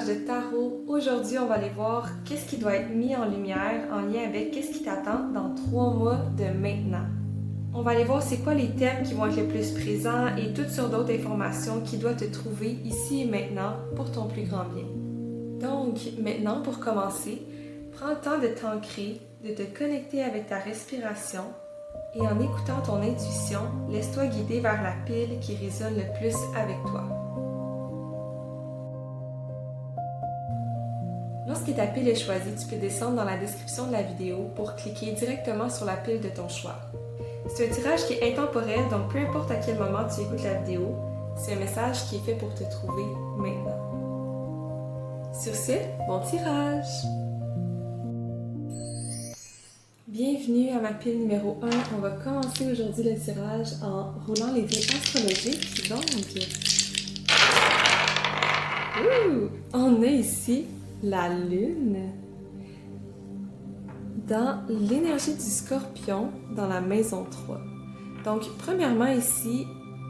de tarot. Aujourd'hui, on va aller voir qu'est-ce qui doit être mis en lumière en lien avec qu'est-ce qui t'attend dans 3 mois de maintenant. On va aller voir c'est quoi les thèmes qui vont être le plus présents et toutes sortes d'autres informations qui doivent te trouver ici et maintenant pour ton plus grand bien. Donc, maintenant, pour commencer, prends le temps de t'ancrer, de te connecter avec ta respiration et en écoutant ton intuition, laisse-toi guider vers la pile qui résonne le plus avec toi. Lorsque ta pile est choisie, tu peux descendre dans la description de la vidéo pour cliquer directement sur la pile de ton choix. C'est un tirage qui est intemporel, donc peu importe à quel moment tu écoutes la vidéo, c'est un message qui est fait pour te trouver maintenant. Sur ce, bon tirage! Bienvenue à ma pile numéro 1. On va commencer aujourd'hui le tirage en roulant les dés astrologiques. Donc, on a ici la Lune dans l'énergie du Scorpion dans la maison 3. Donc, premièrement ici,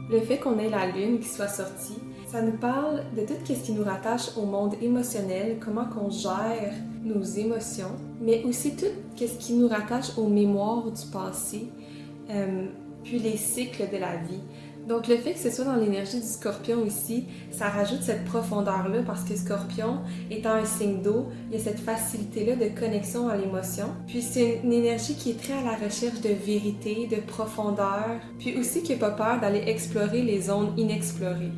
le fait qu'on ait la Lune qui soit sortie, ça nous parle de tout ce qui nous rattache au monde émotionnel, comment qu'on gère nos émotions, mais aussi tout ce qui nous rattache aux mémoires du passé, puis les cycles de la vie. Donc le fait que ce soit dans l'énergie du Scorpion ici, ça rajoute cette profondeur-là parce que Scorpion, étant un signe d'eau, il y a cette facilité-là de connexion à l'émotion. Puis c'est une énergie qui est très à la recherche de vérité, de profondeur, puis aussi qui n'a pas peur d'aller explorer les zones inexplorées.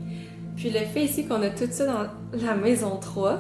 Puis le fait ici qu'on a tout ça dans la maison 3,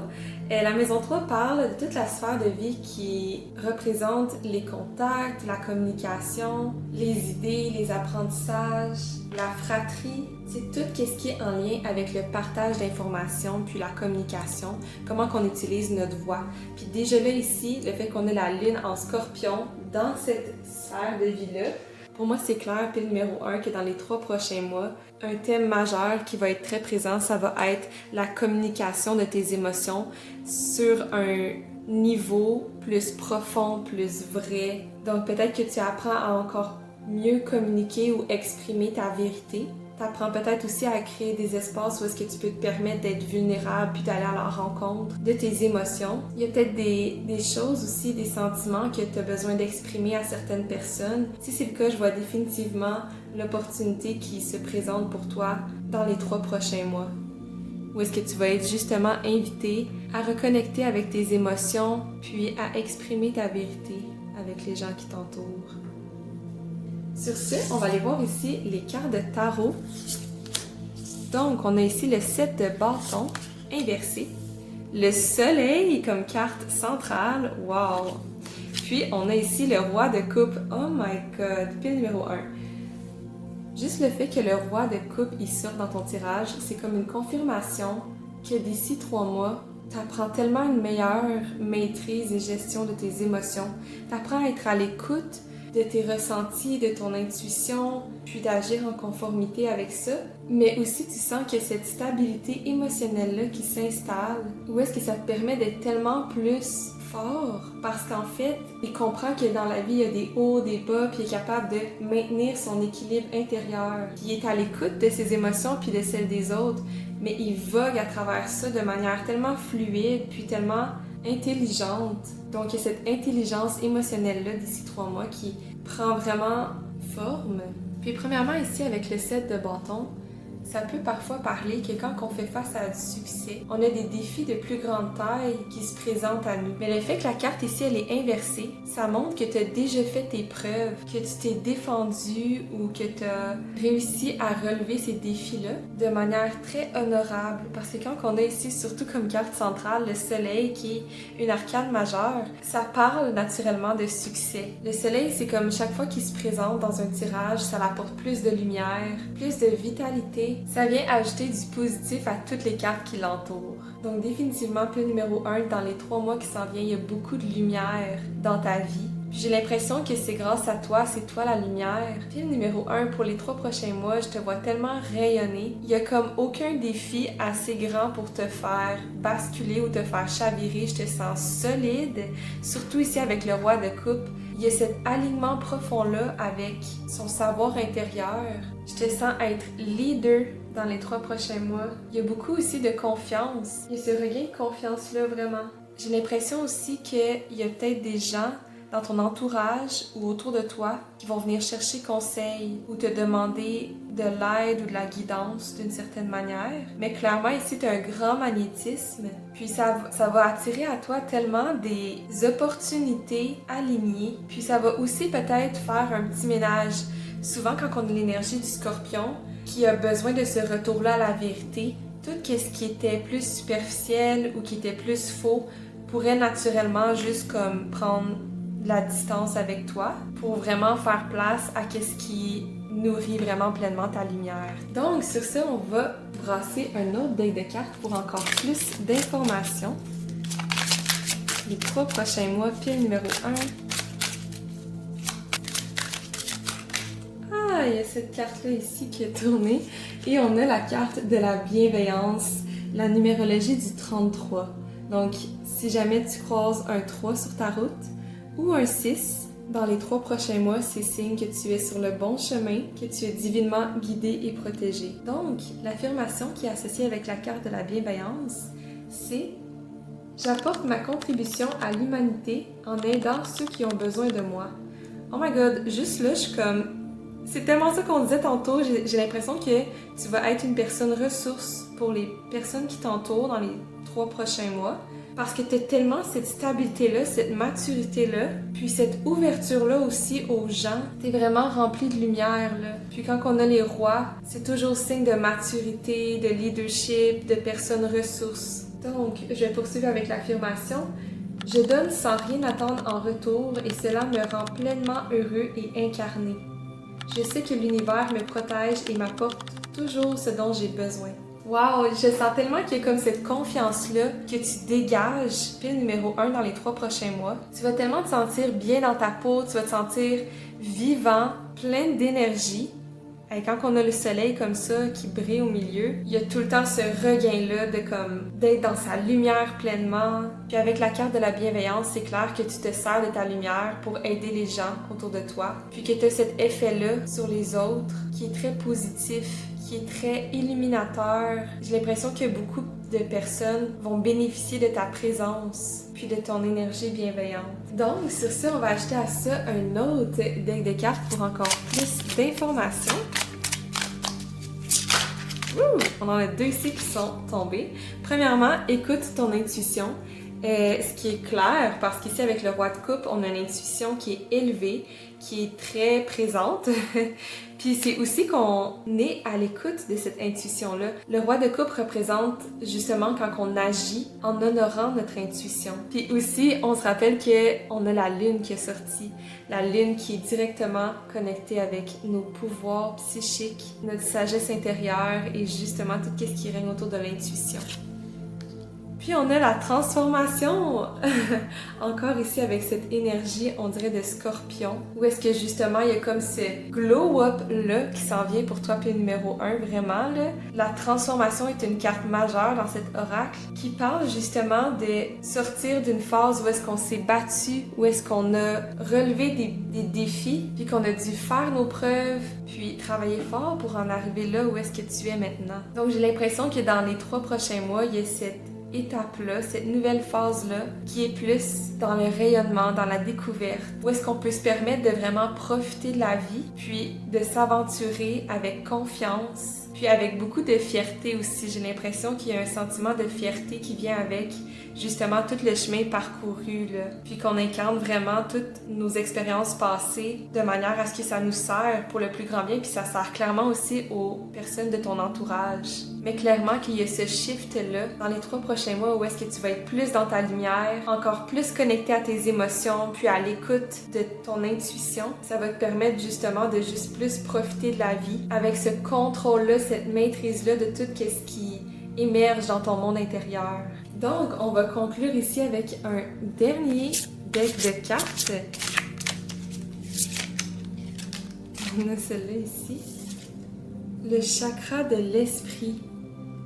la maison 3 parle de toute la sphère de vie qui représente les contacts, la communication, les idées, les apprentissages, la fratrie. C'est tout ce qui est en lien avec le partage d'informations puis la communication, comment qu'on utilise notre voix. Puis déjà là ici, le fait qu'on ait la Lune en Scorpion dans cette sphère de vie-là, pour moi, c'est clair, pile numéro 1, que dans les 3 prochains mois, un thème majeur qui va être très présent, ça va être la communication de tes émotions sur un niveau plus profond, plus vrai. Donc peut-être que tu apprends à encore mieux communiquer ou exprimer ta vérité. Tu apprends peut-être aussi à créer des espaces où est-ce que tu peux te permettre d'être vulnérable puis d'aller à la rencontre de tes émotions. Il y a peut-être des choses aussi, des sentiments que tu as besoin d'exprimer à certaines personnes. Si c'est le cas, je vois définitivement l'opportunité qui se présente pour toi dans les 3 prochains mois. Où est-ce que tu vas être justement invité à reconnecter avec tes émotions puis à exprimer ta vérité avec les gens qui t'entourent. Sur ce, on va aller voir ici les cartes de tarot. Donc, on a ici le 7 de bâton inversé, le soleil comme carte centrale, wow! Puis, on a ici le roi de coupe, oh my god, pile numéro 1. Juste le fait que le roi de coupe il sorte dans ton tirage, c'est comme une confirmation que d'ici 3 mois, tu apprends tellement une meilleure maîtrise et gestion de tes émotions. Tu apprends à être à l'écoute de tes ressentis, de ton intuition, puis d'agir en conformité avec ça. Mais aussi, tu sens que cette stabilité émotionnelle-là qui s'installe, où est-ce que ça te permet d'être tellement plus fort? Parce qu'en fait, il comprend que dans la vie, il y a des hauts, des bas, puis il est capable de maintenir son équilibre intérieur. Puis il est à l'écoute de ses émotions, puis de celles des autres, mais il vogue à travers ça de manière tellement fluide, puis tellement intelligente. Donc, il y a cette intelligence émotionnelle-là d'ici 3 mois qui prend vraiment forme. Puis, premièrement, ici, avec le 7 de bâton, ça peut parfois parler que quand on fait face à du succès, on a des défis de plus grande taille qui se présentent à nous. Mais le fait que la carte ici, elle est inversée, ça montre que tu as déjà fait tes preuves, que tu t'es défendu ou que tu as réussi à relever ces défis-là de manière très honorable. Parce que quand on a ici, surtout comme carte centrale, le soleil qui est une arcane majeure, ça parle naturellement de succès. Le soleil, c'est comme chaque fois qu'il se présente dans un tirage, ça apporte plus de lumière, plus de vitalité. Ça vient ajouter du positif à toutes les cartes qui l'entourent. Donc définitivement, pile numéro 1, dans les 3 mois qui s'en viennent, il y a beaucoup de lumière dans ta vie. Puis j'ai l'impression que c'est grâce à toi, c'est toi la lumière. Pile numéro 1, pour les 3 prochains mois, je te vois tellement rayonner. Il y a comme aucun défi assez grand pour te faire basculer ou te faire chavirer. Je te sens solide, surtout ici avec le roi de coupe. Il y a cet alignement profond-là avec son savoir intérieur. Je te sens être leader dans les 3 prochains mois. Il y a beaucoup aussi de confiance. Il y a ce regain de confiance-là, vraiment. J'ai l'impression aussi qu'il y a peut-être des gens dans ton entourage ou autour de toi qui vont venir chercher conseil ou te demander de l'aide ou de la guidance d'une certaine manière. Mais clairement, ici, tu as un grand magnétisme. Puis ça va attirer à toi tellement des opportunités alignées. Puis ça va aussi peut-être faire un petit ménage. Souvent, quand on a l'énergie du Scorpion, qui a besoin de ce retour-là à la vérité, tout ce qui était plus superficiel ou qui était plus faux pourrait naturellement juste comme prendre la distance avec toi pour vraiment faire place à ce qui nourrit vraiment pleinement ta lumière. Donc, sur ça, on va brasser un autre deck de cartes pour encore plus d'informations. Les 3 prochains mois, pile numéro 1. Ah, il y a cette carte-là ici qui a tourné. Et on a la carte de la bienveillance, la numérologie du 33. Donc, si jamais tu croises un 3 sur ta route ou un 6, dans les 3 prochains mois, c'est signe que tu es sur le bon chemin, que tu es divinement guidé et protégé. Donc, l'affirmation qui est associée avec la carte de la bienveillance, c'est « J'apporte ma contribution à l'humanité en aidant ceux qui ont besoin de moi. » Oh my god, juste là, je suis comme... C'est tellement ça qu'on disait tantôt, j'ai l'impression que tu vas être une personne ressource pour les personnes qui t'entourent dans les 3 prochains mois. Parce que tu as tellement cette stabilité-là, cette maturité-là, puis cette ouverture-là aussi aux gens. Tu es vraiment rempli de lumière, là. Puis quand on a les rois, c'est toujours signe de maturité, de leadership, de personnes ressources. Donc, je vais poursuivre avec l'affirmation. Je donne sans rien attendre en retour et cela me rend pleinement heureux et incarné. Je sais que l'univers me protège et m'apporte toujours ce dont j'ai besoin. Wow, je sens tellement qu'il y a comme cette confiance-là que tu dégages, pile numéro 1 dans les 3 prochains mois. Tu vas tellement te sentir bien dans ta peau, tu vas te sentir vivant, plein d'énergie. Et quand on a le soleil comme ça qui brille au milieu, il y a tout le temps ce regain-là d'être dans sa lumière pleinement. Puis avec la carte de la bienveillance, c'est clair que tu te sers de ta lumière pour aider les gens autour de toi. Puis que tu as cet effet-là sur les autres qui est très positif, qui est très illuminateur. J'ai l'impression que beaucoup de personnes vont bénéficier de ta présence puis de ton énergie bienveillante. Donc, sur ça, on va ajouter à ça un autre deck de cartes pour encore plus d'informations. On en a 2 ici qui sont tombés. Premièrement, écoute ton intuition. Ce qui est clair, parce qu'ici, avec le roi de coupe, on a une intuition qui est élevée, qui est très présente. Puis c'est aussi qu'on est à l'écoute de cette intuition-là. Le roi de coupe représente justement quand on agit en honorant notre intuition. Puis aussi, on se rappelle qu'on a la lune qui est sortie. La lune qui est directement connectée avec nos pouvoirs psychiques, notre sagesse intérieure et justement tout ce qui règne autour de l'intuition. Puis on a la transformation, encore ici avec cette énergie, on dirait de scorpion, où est-ce que justement il y a comme ce glow-up-là qui s'en vient pour toi, puis numéro 1, vraiment là. La transformation est une carte majeure dans cet oracle qui parle justement de sortir d'une phase où est-ce qu'on s'est battu, où est-ce qu'on a relevé des défis, puis qu'on a dû faire nos preuves, puis travailler fort pour en arriver là où est-ce que tu es maintenant. Donc j'ai l'impression que dans les 3 prochains mois, il y a cette étape-là, cette nouvelle phase-là, qui est plus dans le rayonnement, dans la découverte, où est-ce qu'on peut se permettre de vraiment profiter de la vie, puis de s'aventurer avec confiance, puis avec beaucoup de fierté aussi. J'ai l'impression qu'il y a un sentiment de fierté qui vient avec justement tout le chemin parcouru, là, puis qu'on incarne vraiment toutes nos expériences passées de manière à ce que ça nous sert pour le plus grand bien, puis ça sert clairement aussi aux personnes de ton entourage. Mais clairement qu'il y a ce shift-là dans les 3 prochains mois où est-ce que tu vas être plus dans ta lumière, encore plus connecté à tes émotions, puis à l'écoute de ton intuition. Ça va te permettre justement de juste plus profiter de la vie avec ce contrôle-là, cette maîtrise-là de tout ce qui émerge dans ton monde intérieur. Donc, on va conclure ici avec un dernier deck de cartes. On a celle-là ici. Le chakra de l'esprit,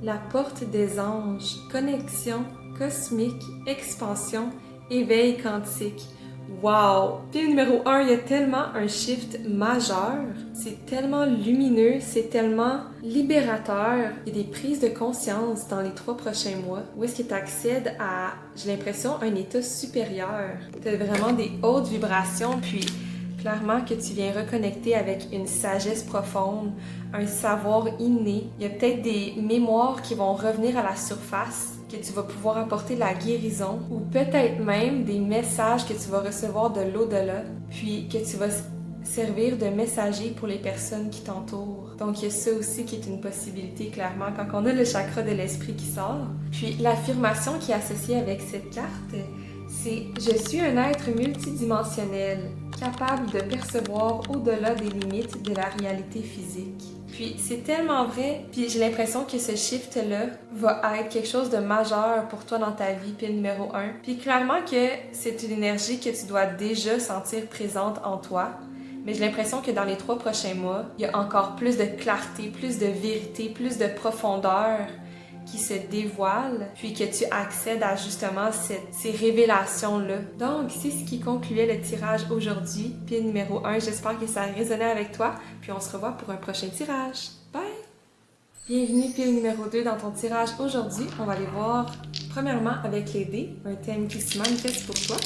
la porte des anges, connexion cosmique, expansion, éveil quantique. Wow! Pile numéro 1, il y a tellement un shift majeur. C'est tellement lumineux, c'est tellement libérateur. Il y a des prises de conscience dans les 3 prochains mois où est-ce que tu accèdes à, j'ai l'impression, un état supérieur. Tu as vraiment des hautes vibrations, puis clairement que tu viens reconnecter avec une sagesse profonde, un savoir inné. Il y a peut-être des mémoires qui vont revenir à la surface, que tu vas pouvoir apporter la guérison, ou peut-être même des messages que tu vas recevoir de l'au-delà, puis que tu vas servir de messager pour les personnes qui t'entourent. Donc il y a ça aussi qui est une possibilité, clairement, quand on a le chakra de l'esprit qui sort. Puis l'affirmation qui est associée avec cette carte, c'est « Je suis un être multidimensionnel, capable de percevoir au-delà des limites de la réalité physique. » Puis c'est tellement vrai, puis j'ai l'impression que ce shift-là va être quelque chose de majeur pour toi dans ta vie, pile numéro 1. Puis clairement que c'est une énergie que tu dois déjà sentir présente en toi, mais j'ai l'impression que dans les 3 prochains mois, il y a encore plus de clarté, plus de vérité, plus de profondeur qui se dévoile, puis que tu accèdes à justement ces révélations-là. Donc, c'est ce qui concluait le tirage aujourd'hui, pile numéro 1. J'espère que ça a résonné avec toi, puis on se revoit pour un prochain tirage. Bye! Bienvenue pile numéro 2 dans ton tirage aujourd'hui. On va aller voir, premièrement, avec les dés, un thème qui se manifeste pour toi.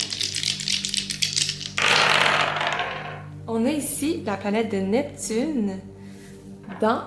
On a ici la planète de Neptune dans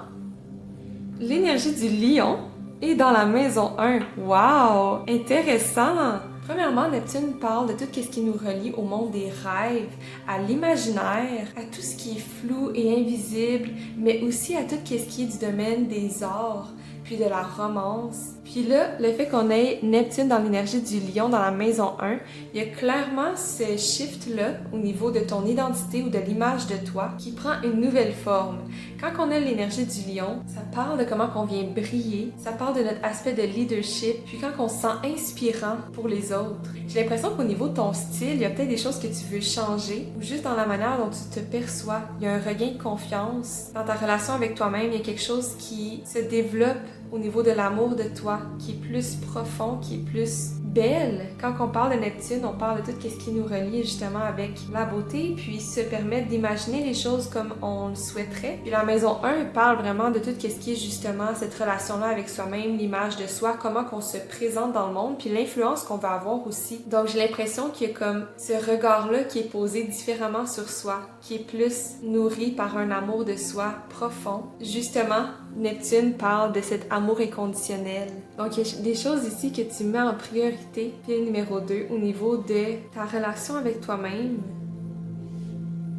l'énergie du lion et dans la maison 1. Wow! Intéressant! Premièrement, Neptune parle de tout ce qui nous relie au monde des rêves, à l'imaginaire, à tout ce qui est flou et invisible, mais aussi à tout ce qui est du domaine des arts, puis de la romance. Puis là, le fait qu'on ait Neptune dans l'énergie du lion dans la maison 1, il y a clairement ce shift-là au niveau de ton identité ou de l'image de toi qui prend une nouvelle forme. Quand on a l'énergie du lion, ça parle de comment on vient briller, ça parle de notre aspect de leadership, puis quand on se sent inspirant pour les autres. J'ai l'impression qu'au niveau de ton style, il y a peut-être des choses que tu veux changer, ou juste dans la manière dont tu te perçois. Il y a un regain de confiance. Dans ta relation avec toi-même, il y a quelque chose qui se développe au niveau de l'amour de toi, qui est plus profond, qui est plus belle. Quand on parle de Neptune, on parle de tout ce qui nous relie justement avec la beauté, puis se permettre d'imaginer les choses comme on le souhaiterait. Puis la maison 1 parle vraiment de tout ce qui est justement cette relation-là avec soi-même, l'image de soi, comment qu'on se présente dans le monde, puis l'influence qu'on va avoir aussi. Donc j'ai l'impression qu'il y a comme ce regard-là qui est posé différemment sur soi, qui est plus nourri par un amour de soi profond. Justement, Neptune parle de cet amour inconditionnel. Donc, il y a des choses ici que tu mets en priorité, pile numéro 2, au niveau de ta relation avec toi-même,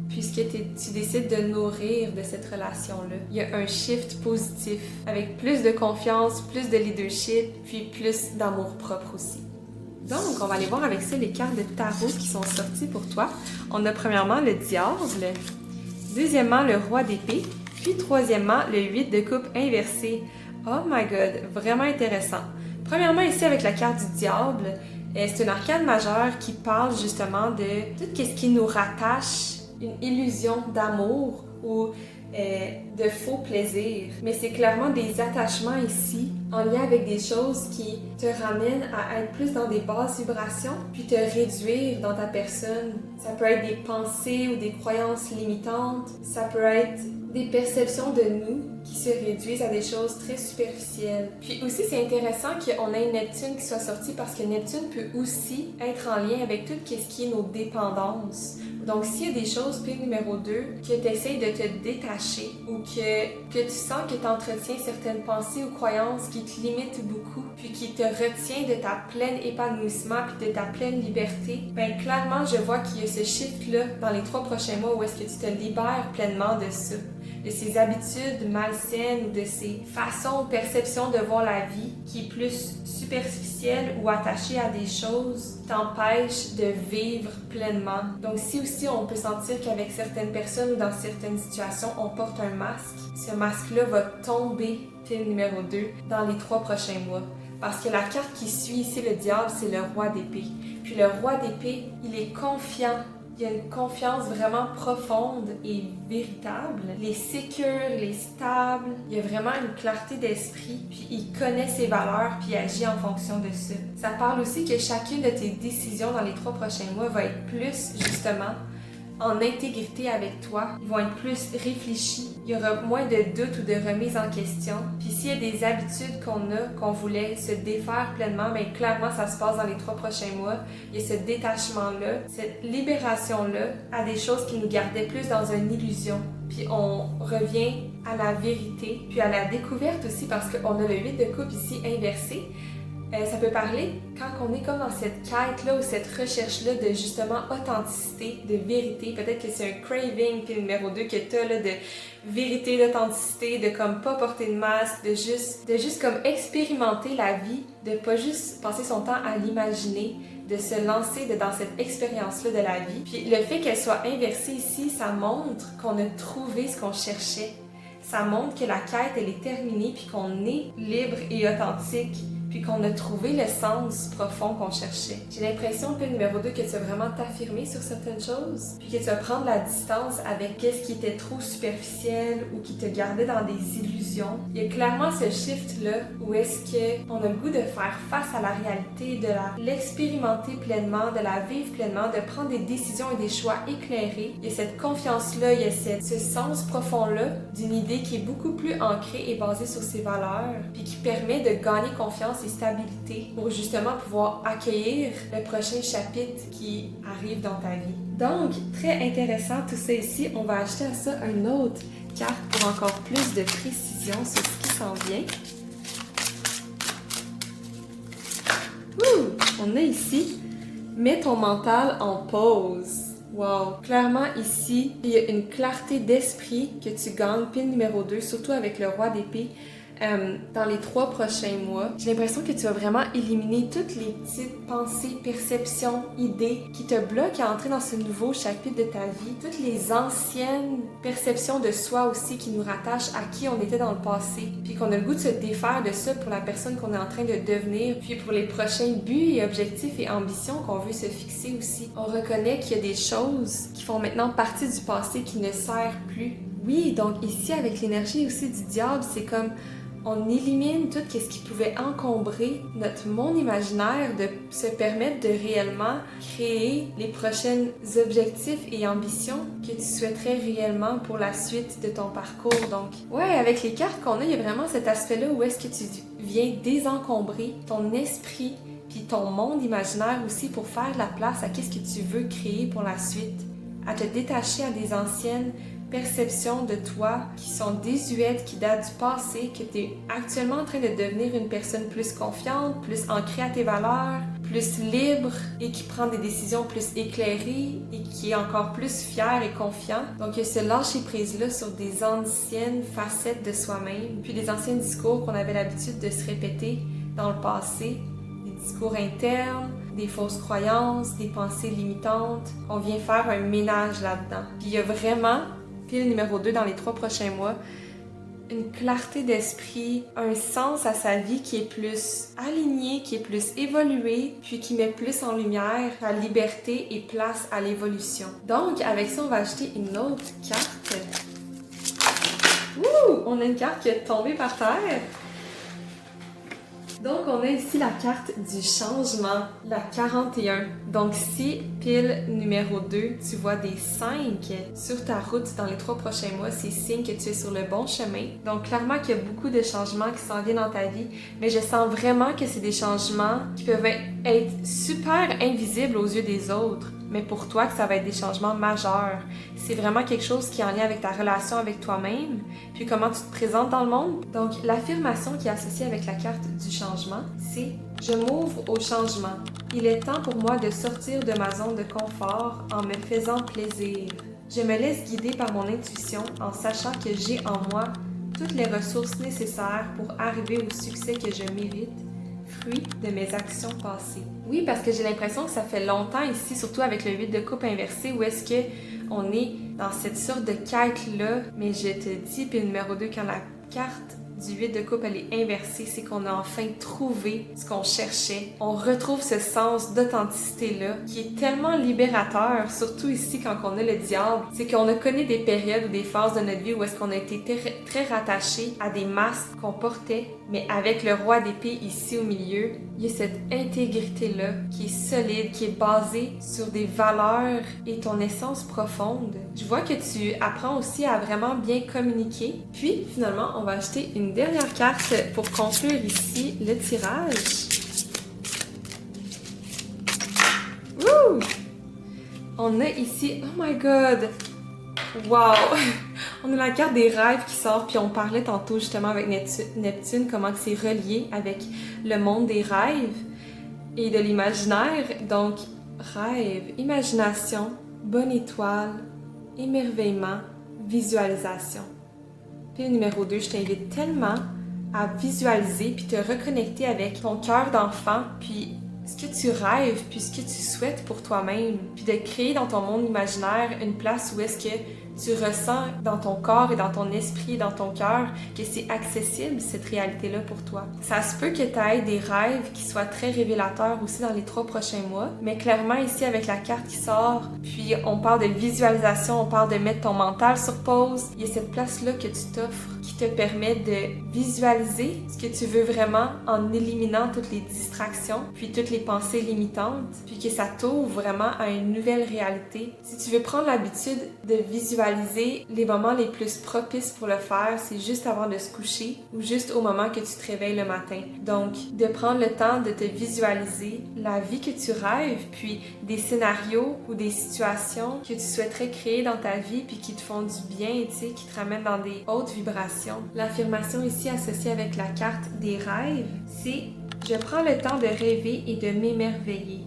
puisque tu décides de nourrir de cette relation-là. Il y a un shift positif, avec plus de confiance, plus de leadership, puis plus d'amour propre aussi. Donc, on va aller voir avec ça les cartes de tarot qui sont sorties pour toi. On a premièrement le diable, deuxièmement le roi d'épée, puis troisièmement, le 8 de coupe inversé. Oh my god, vraiment intéressant. Premièrement, ici avec la carte du diable, c'est une arcane majeure qui parle justement de tout ce qui nous rattache, une illusion d'amour ou de faux plaisir. Mais c'est clairement des attachements ici en lien avec des choses qui te ramènent à être plus dans des basses vibrations, puis te réduire dans ta personne. Ça peut être des pensées ou des croyances limitantes. Ça peut être des perceptions de nous qui se réduisent à des choses très superficielles. Puis aussi, c'est intéressant qu'on ait Neptune qui soit sorti parce que Neptune peut aussi être en lien avec tout ce qui est nos dépendances. Donc, s'il y a des choses, puis numéro 2, que tu essaies de te détacher ou que tu sens que tu entretiens certaines pensées ou croyances qui te limitent beaucoup, puis qui te retient de ta pleine épanouissement puis de ta pleine liberté, bien clairement, je vois qu'il y a ce shift-là dans les 3 prochains mois où est-ce que tu te libères pleinement de ça, de ces habitudes malsaines ou de ces façons ou perceptions de voir la vie qui est plus superficielle ou attachée à des choses qui t'empêchent de vivre pleinement. Donc si aussi on peut sentir qu'avec certaines personnes ou dans certaines situations, on porte un masque, ce masque-là va tomber, pile numéro 2, dans les 3 prochains mois. Parce que la carte qui suit ici, le diable, c'est le roi d'épée. Puis le roi d'épée, il est confiant Il y a une confiance vraiment profonde et véritable. Il est sécure, il est stable. Il y a vraiment une clarté d'esprit. Puis il connaît ses valeurs puis il agit en fonction de ça. Ça parle aussi que chacune de tes décisions dans les 3 prochains mois va être plus, justement, en intégrité avec toi. Ils vont être plus réfléchis. Il y aura moins de doutes ou de remises en question. Puis s'il y a des habitudes qu'on voulait se défaire pleinement, bien clairement ça se passe dans les 3 prochains mois. Il y a ce détachement-là, cette libération-là à des choses qui nous gardaient plus dans une illusion. Puis on revient à la vérité, puis à la découverte aussi parce qu'on a le 8 de coupe ici inversé. Ça peut parler quand on est comme dans cette quête-là ou cette recherche-là de justement authenticité, de vérité. Peut-être que c'est un craving, puis le numéro 2 que tu as là, de vérité, d'authenticité, de comme pas porter de masque, de juste comme expérimenter la vie, de pas juste passer son temps à l'imaginer, de se lancer dans cette expérience-là de la vie. Puis le fait qu'elle soit inversée ici, ça montre qu'on a trouvé ce qu'on cherchait. Ça montre que la quête, elle est terminée, puis qu'on est libre et authentique, puis qu'on a trouvé le sens profond qu'on cherchait. J'ai l'impression, puis numéro 2, que tu vas vraiment t'affirmer sur certaines choses, puis que tu vas prendre la distance avec qu'est-ce qui était trop superficiel ou qui te gardait dans des illusions. Il y a clairement ce shift-là où est-ce qu'on a le goût de faire face à la réalité, de l'expérimenter pleinement, de la vivre pleinement, de prendre des décisions et des choix éclairés. Il y a cette confiance-là, il y a ce sens profond-là d'une idée qui est beaucoup plus ancrée et basée sur ses valeurs, puis qui permet de gagner confiance et stabilité pour justement pouvoir accueillir le prochain chapitre qui arrive dans ta vie. Donc, très intéressant tout ça ici. On va ajouter à ça une autre carte pour encore plus de précision sur ce qui s'en vient. On a ici « Mets ton mental en pause ». Wow! Clairement ici, il y a une clarté d'esprit que tu gagnes, pile numéro 2, surtout avec le roi d'épée. Dans les 3 prochains mois, j'ai l'impression que tu vas vraiment éliminer toutes les petites pensées, perceptions, idées qui te bloquent à entrer dans ce nouveau chapitre de ta vie. Toutes les anciennes perceptions de soi aussi qui nous rattachent à qui on était dans le passé. Puis qu'on a le goût de se défaire de ça pour la personne qu'on est en train de devenir. Puis pour les prochains buts et objectifs et ambitions qu'on veut se fixer aussi. On reconnaît qu'il y a des choses qui font maintenant partie du passé qui ne servent plus. Oui, donc ici avec l'énergie aussi du diable, c'est comme on élimine tout ce qui pouvait encombrer notre monde imaginaire de se permettre de réellement créer les prochains objectifs et ambitions que tu souhaiterais réellement pour la suite de ton parcours. Donc, ouais, avec les cartes qu'on a, il y a vraiment cet aspect-là où est-ce que tu viens désencombrer ton esprit puis ton monde imaginaire aussi pour faire de la place à qu'est-ce que tu veux créer pour la suite, à te détacher à des anciennes perceptions de toi qui sont désuètes, qui datent du passé, que tu es actuellement en train de devenir une personne plus confiante, plus ancrée à tes valeurs, plus libre et qui prend des décisions plus éclairées et qui est encore plus fier et confiant. Donc il y a ce lâcher-prise-là sur des anciennes facettes de soi-même, puis des anciens discours qu'on avait l'habitude de se répéter dans le passé, des discours internes, des fausses croyances, des pensées limitantes. On vient faire un ménage là-dedans. Puis il y a vraiment, pile numéro 2 dans les 3 prochains mois, une clarté d'esprit, un sens à sa vie qui est plus aligné, qui est plus évolué, puis qui met plus en lumière la liberté et place à l'évolution. Donc, avec ça, on va ajouter une autre carte. On a une carte qui est tombée par terre. Donc, on a ici la carte du changement, la 41. Donc, si pile numéro 2, tu vois des 5 sur ta route dans les 3 prochains mois, c'est signe que tu es sur le bon chemin. Donc, clairement qu'il y a beaucoup de changements qui s'en viennent dans ta vie, mais je sens vraiment que c'est des changements qui peuvent être super invisibles aux yeux des autres. Mais pour toi, que ça va être des changements majeurs. C'est vraiment quelque chose qui est en lien avec ta relation avec toi-même, puis comment tu te présentes dans le monde. Donc, l'affirmation qui est associée avec la carte du changement, c'est « Je m'ouvre au changement. Il est temps pour moi de sortir de ma zone de confort en me faisant plaisir. Je me laisse guider par mon intuition en sachant que j'ai en moi toutes les ressources nécessaires pour arriver au succès que je mérite. Fruit de mes actions passées. » Oui, parce que j'ai l'impression que ça fait longtemps ici, surtout avec le 8 de coupe inversé, où est-ce qu'on est dans cette sorte de quête-là. Mais je te dis, puis le numéro 2, quand la carte du 8 de coupe, elle est inversée, c'est qu'on a enfin trouvé ce qu'on cherchait. On retrouve ce sens d'authenticité-là qui est tellement libérateur, surtout ici quand on a le diable. C'est qu'on a connu des périodes ou des phases de notre vie où est-ce qu'on a été très rattaché à des masques qu'on portait, mais avec le roi d'épée ici au milieu, il y a cette intégrité-là qui est solide, qui est basée sur des valeurs et ton essence profonde. Je vois que tu apprends aussi à vraiment bien communiquer. Puis, finalement, on va acheter une dernière carte pour conclure ici le tirage. Wouh! On a ici... Oh my god! Wow! On a la carte des rêves qui sort, puis on parlait tantôt justement avec Neptune, comment c'est relié avec le monde des rêves et de l'imaginaire. Donc, rêve, imagination, bonne étoile, émerveillement, visualisation. Puis numéro 2, je t'invite tellement à visualiser puis te reconnecter avec ton cœur d'enfant, puis ce que tu rêves, puis ce que tu souhaites pour toi-même, puis de créer dans ton monde imaginaire une place où est-ce que tu ressens dans ton corps et dans ton esprit et dans ton cœur que c'est accessible, cette réalité-là pour toi. Ça se peut que tu aies des rêves qui soient très révélateurs aussi dans les 3 prochains mois, mais clairement ici avec la carte qui sort, puis on parle de visualisation, on parle de mettre ton mental sur pause, il y a cette place-là que tu t'offres qui te permet de visualiser ce que tu veux vraiment en éliminant toutes les distractions, puis toutes les pensées limitantes, puis que ça t'ouvre vraiment à une nouvelle réalité. Si tu veux prendre l'habitude de visualiser les moments les plus propices pour le faire, c'est juste avant de se coucher ou juste au moment que tu te réveilles le matin. Donc, de prendre le temps de te visualiser la vie que tu rêves, puis des scénarios ou des situations que tu souhaiterais créer dans ta vie, puis qui te font du bien, tu sais, qui te ramènent dans des hautes vibrations. L'affirmation ici associée avec la carte des rêves, c'est « Je prends le temps de rêver et de m'émerveiller,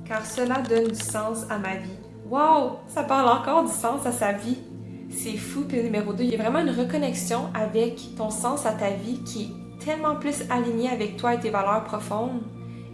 car cela donne du sens à ma vie. » Wow! Ça parle encore du sens à sa vie. C'est fou. Puis numéro 2, il y a vraiment une reconnexion avec ton sens à ta vie qui est tellement plus aligné avec toi et tes valeurs profondes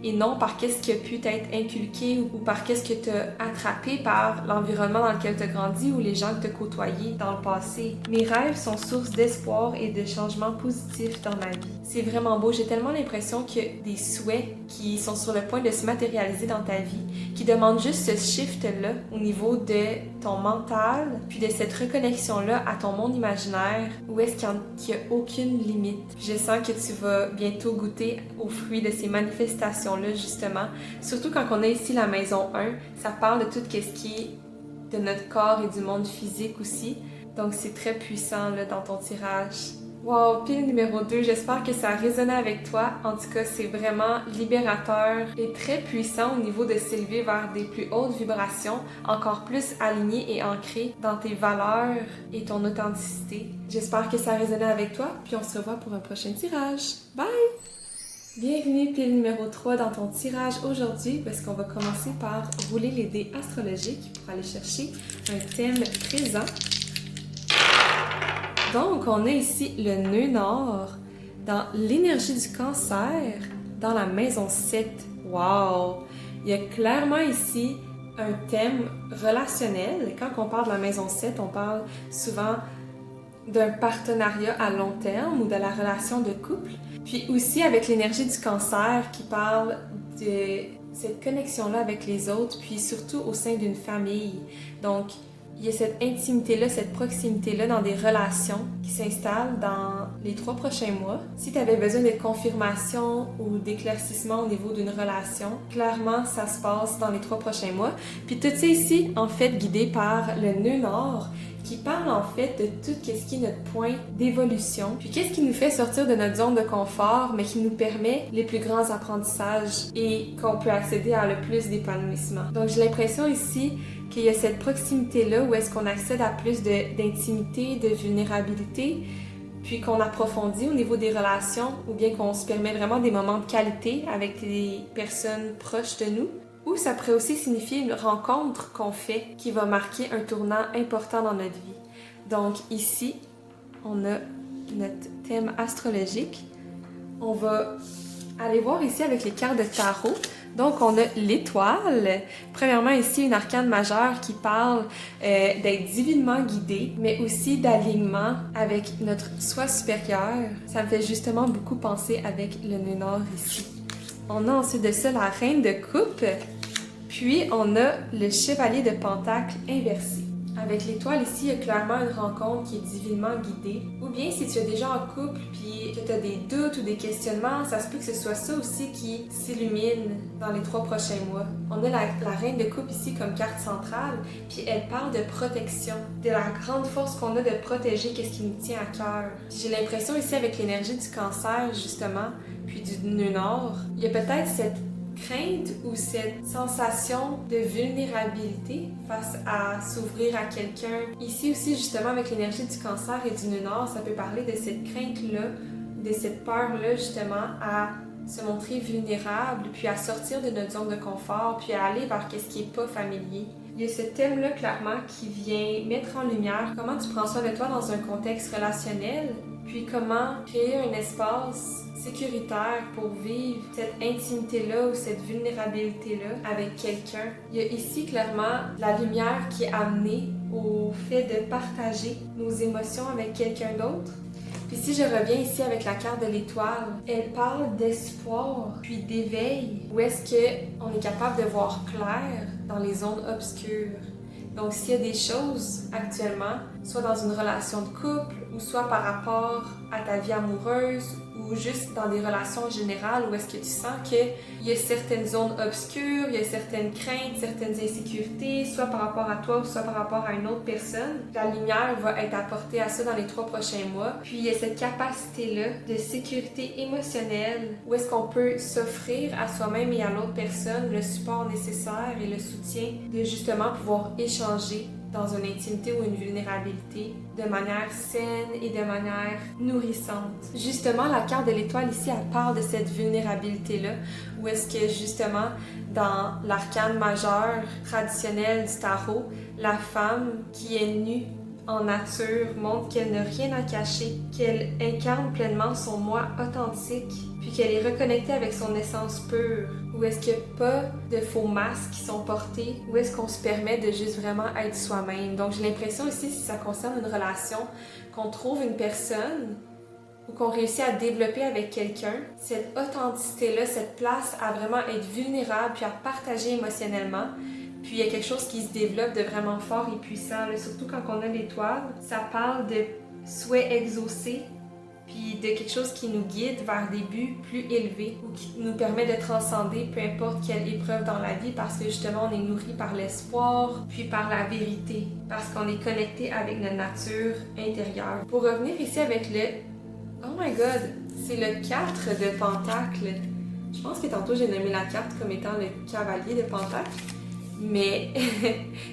et non par qu'est-ce qui a pu t'être inculqué ou par qu'est-ce que tu as attrapé par l'environnement dans lequel tu as grandi ou les gens que tu as côtoyés dans le passé. Mes rêves sont source d'espoir et de changements positifs dans ma vie. C'est vraiment beau. J'ai tellement l'impression qu'il y a des souhaits qui sont sur le point de se matérialiser dans ta vie, qui demandent juste ce shift-là au niveau de ton mental, puis de cette reconnexion-là à ton monde imaginaire, où est-ce qu'il n'y a aucune limite. Je sens que tu vas bientôt goûter aux fruits de ces manifestations-là, justement. Surtout quand on a ici la maison 1, ça parle de tout ce qui est de notre corps et du monde physique aussi. Donc c'est très puissant là, dans ton tirage. Wow, pile numéro 2, j'espère que ça a résonné avec toi. En tout cas, c'est vraiment libérateur et très puissant au niveau de s'élever vers des plus hautes vibrations, encore plus alignées et ancrées dans tes valeurs et ton authenticité. J'espère que ça a résonné avec toi, puis on se revoit pour un prochain tirage. Bye! Bienvenue pile numéro 3 dans ton tirage aujourd'hui, parce qu'on va commencer par rouler les dés astrologiques pour aller chercher un thème présent. Donc, on a ici le nœud nord dans l'énergie du cancer, dans la maison 7. Wow! Il y a clairement ici un thème relationnel. Quand on parle de la maison 7, on parle souvent d'un partenariat à long terme ou de la relation de couple. Puis aussi avec l'énergie du cancer qui parle de cette connexion-là avec les autres, puis surtout au sein d'une famille. Donc, il y a cette intimité-là, cette proximité-là dans des relations qui s'installent dans les 3 prochains mois. Si tu avais besoin de confirmation ou d'éclaircissement au niveau d'une relation, clairement, ça se passe dans les 3 prochains mois. Puis tout ça ici, en fait, guidé par le nœud nord, qui parle en fait de tout ce qui est notre point d'évolution, puis qu'est-ce qui nous fait sortir de notre zone de confort, mais qui nous permet les plus grands apprentissages et qu'on peut accéder à le plus d'épanouissement. Donc j'ai l'impression ici qu'il y a cette proximité-là où est-ce qu'on accède à plus d'intimité, de vulnérabilité, puis qu'on approfondit au niveau des relations, ou bien qu'on se permet vraiment des moments de qualité avec des personnes proches de nous. Ou ça pourrait aussi signifier une rencontre qu'on fait qui va marquer un tournant important dans notre vie. Donc ici, on a notre thème astrologique. On va aller voir ici avec les cartes de tarot. Donc, on a l'étoile. Premièrement, ici, une arcane majeure qui parle d'être divinement guidé, mais aussi d'alignement avec notre soi supérieur. Ça me fait justement beaucoup penser avec le nœud nord ici. On a ensuite de ça la reine de coupe, puis on a le chevalier de pentacle inversé. Avec l'étoile ici, il y a clairement une rencontre qui est divinement guidée. Ou bien si tu es déjà en couple puis que tu as des doutes ou des questionnements, ça se peut que ce soit ça aussi qui s'illumine dans les 3 prochains mois. On a la reine de coupe ici comme carte centrale, puis elle parle de protection, de la grande force qu'on a de protéger qu'est-ce qui nous tient à cœur. J'ai l'impression ici avec l'énergie du cancer justement, puis du nœud nord, il y a peut-être cette crainte ou cette sensation de vulnérabilité face à s'ouvrir à quelqu'un. Ici aussi, justement, avec l'énergie du cancer et du nœud nord, ça peut parler de cette crainte-là, de cette peur-là, justement, à se montrer vulnérable, puis à sortir de notre zone de confort, puis à aller vers ce qui n'est pas familier. Il y a ce thème-là, clairement, qui vient mettre en lumière comment tu prends soin de toi dans un contexte relationnel, puis comment créer un espace sécuritaire pour vivre cette intimité-là ou cette vulnérabilité-là avec quelqu'un. Il y a ici clairement la lumière qui est amenée au fait de partager nos émotions avec quelqu'un d'autre. Puis si je reviens ici avec la carte de l'étoile, elle parle d'espoir puis d'éveil. Où est-ce qu'on est capable de voir clair dans les zones obscures. Donc s'il y a des choses actuellement, soit dans une relation de couple ou soit par rapport à ta vie amoureuse ou juste dans des relations générales où est-ce que tu sens qu'il y a certaines zones obscures, il y a certaines craintes, certaines insécurités, soit par rapport à toi ou soit par rapport à une autre personne, la lumière va être apportée à ça dans les 3 prochains mois. Puis il y a cette capacité-là de sécurité émotionnelle où est-ce qu'on peut s'offrir à soi-même et à l'autre personne le support nécessaire et le soutien de justement pouvoir échanger dans une intimité ou une vulnérabilité de manière saine et de manière nourrissante. Justement, la carte de l'étoile ici, elle parle de cette vulnérabilité-là, où est-ce que justement, dans l'arcane majeur traditionnel du tarot, la femme qui est nue en nature montre qu'elle n'a rien à cacher, qu'elle incarne pleinement son moi authentique, puis qu'elle est reconnectée avec son essence pure. Où est-ce qu'il n'y a pas de faux masques qui sont portés? Où est-ce qu'on se permet de juste vraiment être soi-même? Donc j'ai l'impression ici, si ça concerne une relation, qu'on trouve une personne ou qu'on réussit à développer avec quelqu'un, cette authenticité-là, cette place à vraiment être vulnérable puis à partager émotionnellement. Puis il y a quelque chose qui se développe de vraiment fort et puissant, là. Surtout quand on a l'étoile, ça parle de souhait exaucé, puis de quelque chose qui nous guide vers des buts plus élevés ou qui nous permet de transcender peu importe quelle épreuve dans la vie parce que justement on est nourri par l'espoir, puis par la vérité, parce qu'on est connecté avec notre nature intérieure. Pour revenir ici avec le... Oh my god! C'est le 4 de Pentacle. Je pense que tantôt j'ai nommé la carte comme étant le cavalier de Pentacle. Mais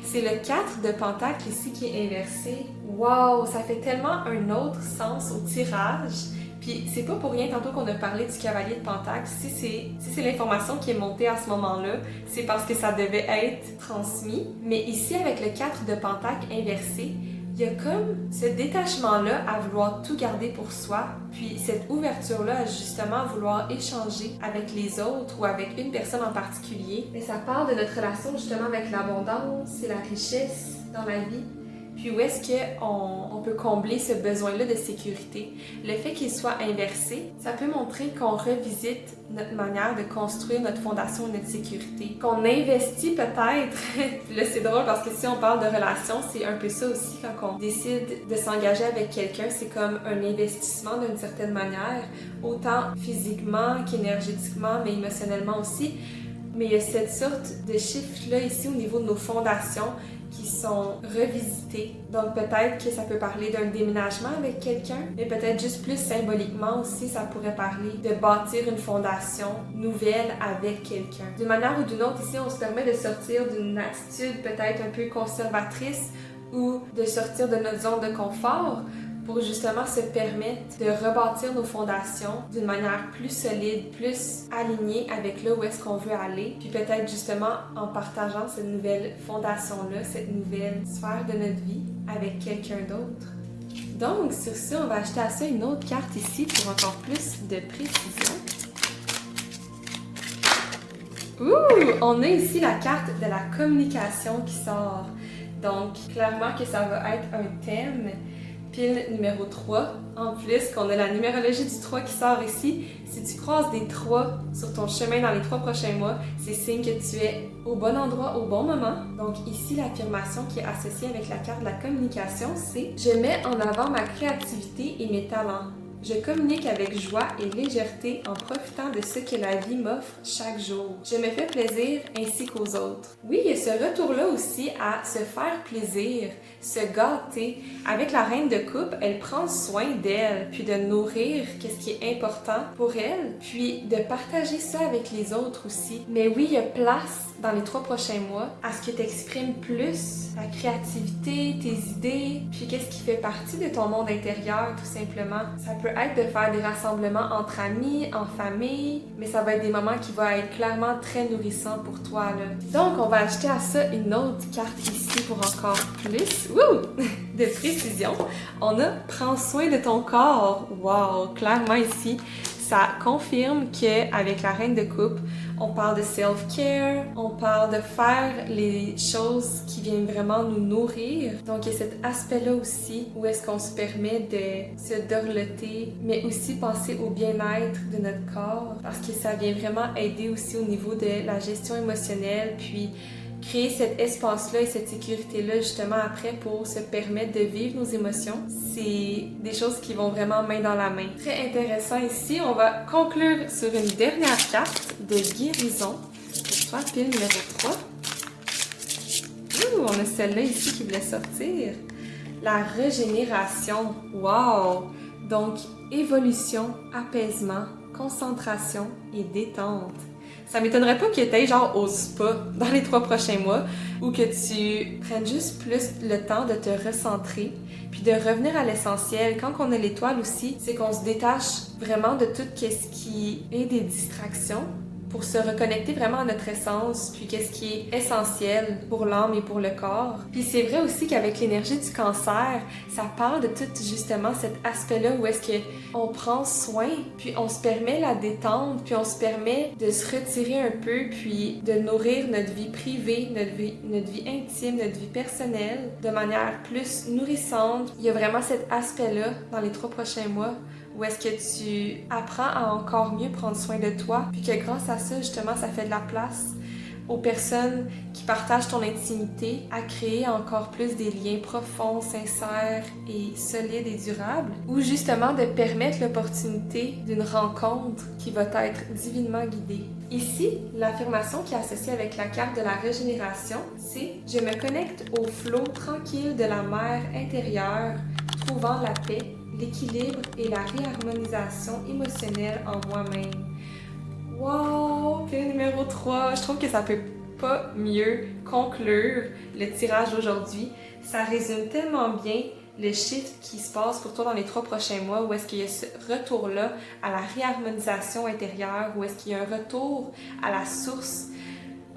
c'est le 4 de Pentacle ici qui est inversé. Wow! Ça fait tellement un autre sens au tirage. Puis c'est pas pour rien tantôt qu'on a parlé du cavalier de Pentacle. Si c'est l'information qui est montée à ce moment-là, c'est parce que ça devait être transmis. Mais ici, avec le 4 de Pentacle inversé, il y a comme ce détachement-là à vouloir tout garder pour soi, puis cette ouverture-là à justement vouloir échanger avec les autres ou avec une personne en particulier. Mais ça parle de notre relation justement avec l'abondance et la richesse dans la vie. Puis où est-ce qu'on peut combler ce besoin-là de sécurité? Le fait qu'il soit inversé, ça peut montrer qu'on revisite notre manière de construire notre fondation et notre sécurité. Qu'on investit peut-être. Là, c'est drôle parce que si on parle de relation, c'est un peu ça aussi. Quand on décide de s'engager avec quelqu'un, c'est comme un investissement d'une certaine manière, autant physiquement qu'énergétiquement, mais émotionnellement aussi. Mais il y a cette sorte de chiffre-là ici au niveau de nos fondations qui sont revisitées. Donc peut-être que ça peut parler d'un déménagement avec quelqu'un, mais peut-être juste plus symboliquement aussi, ça pourrait parler de bâtir une fondation nouvelle avec quelqu'un. D'une manière ou d'une autre, ici, on se permet de sortir d'une attitude peut-être un peu conservatrice ou de sortir de notre zone de confort pour justement se permettre de rebâtir nos fondations d'une manière plus solide, plus alignée avec là où est-ce qu'on veut aller. Puis peut-être justement en partageant cette nouvelle fondation-là, cette nouvelle sphère de notre vie avec quelqu'un d'autre. Donc sur ça, on va ajouter à ça une autre carte ici pour encore plus de précision. Ouh! On a ici la carte de la communication qui sort. Donc, clairement que ça va être un thème. Pile numéro 3. En plus, qu'on a la numérologie du 3 qui sort ici. Si tu croises des 3 sur ton chemin dans les 3 prochains mois, c'est signe que tu es au bon endroit au bon moment. Donc ici, l'affirmation qui est associée avec la carte de la communication, c'est « Je mets en avant ma créativité et mes talents. Je communique avec joie et légèreté en profitant de ce que la vie m'offre chaque jour. Je me fais plaisir ainsi qu'aux autres. » Oui, il y a ce retour-là aussi à se faire plaisir, se gâter. Avec la reine de coupe, elle prend soin d'elle, puis de nourrir qu'est-ce qui est important pour elle, puis de partager ça avec les autres aussi. Mais oui, il y a place dans les 3 prochains mois à ce que tu exprimes plus ta créativité, tes idées, puis qu'est-ce qui fait partie de ton monde intérieur tout simplement. Ça peut être de faire des rassemblements entre amis, en famille, mais ça va être des moments qui vont être clairement très nourrissants pour toi, là. Donc, on va ajouter à ça une autre carte ici pour encore plus de précision. On a « Prends soin de ton corps ». Wow! Clairement ici, ça confirme qu'avec la reine de coupe, on parle de self-care, on parle de faire les choses qui viennent vraiment nous nourrir. Donc, il y a cet aspect-là aussi où est-ce qu'on se permet de se dorloter, mais aussi penser au bien-être de notre corps parce que ça vient vraiment aider aussi au niveau de la gestion émotionnelle, puis créer cet espace-là et cette sécurité-là justement après pour se permettre de vivre nos émotions. C'est des choses qui vont vraiment main dans la main. Très intéressant ici. On va conclure sur une dernière carte de guérison. Pour toi, pile numéro 3. Ouh, on a celle-là ici qui voulait sortir. La régénération. Wow! Donc, évolution, apaisement, concentration et détente. Ça m'étonnerait pas que tu ailles genre au spa dans les 3 prochains mois ou que tu prennes juste plus le temps de te recentrer puis de revenir à l'essentiel. Quand on a l'étoile aussi, c'est qu'on se détache vraiment de tout ce qui est des distractions pour se reconnecter vraiment à notre essence, puis qu'est-ce qui est essentiel pour l'âme et pour le corps. Puis c'est vrai aussi qu'avec l'énergie du cancer, ça parle de tout justement cet aspect-là où est-ce que on prend soin, puis on se permet la détente, puis on se permet de se retirer un peu, puis de nourrir notre vie privée, notre vie intime, notre vie personnelle de manière plus nourrissante. Il y a vraiment cet aspect-là dans les 3 prochains mois où est-ce que tu apprends à encore mieux prendre soin de toi, puis que grâce à ça, justement, ça fait de la place aux personnes qui partagent ton intimité à créer encore plus des liens profonds, sincères et solides et durables, ou justement de permettre l'opportunité d'une rencontre qui va être divinement guidée. Ici, l'affirmation qui est associée avec la carte de la régénération, c'est « Je me connecte au flot tranquille de la mer intérieure, trouvant la paix, l'équilibre et la réharmonisation émotionnelle en moi-même. » Wow! Pile numéro 3, je trouve que ça peut pas mieux conclure le tirage d'aujourd'hui. Ça résume tellement bien le shift qui se passe pour toi dans les 3 prochains mois, où est-ce qu'il y a ce retour-là à la réharmonisation intérieure, où est-ce qu'il y a un retour à la source,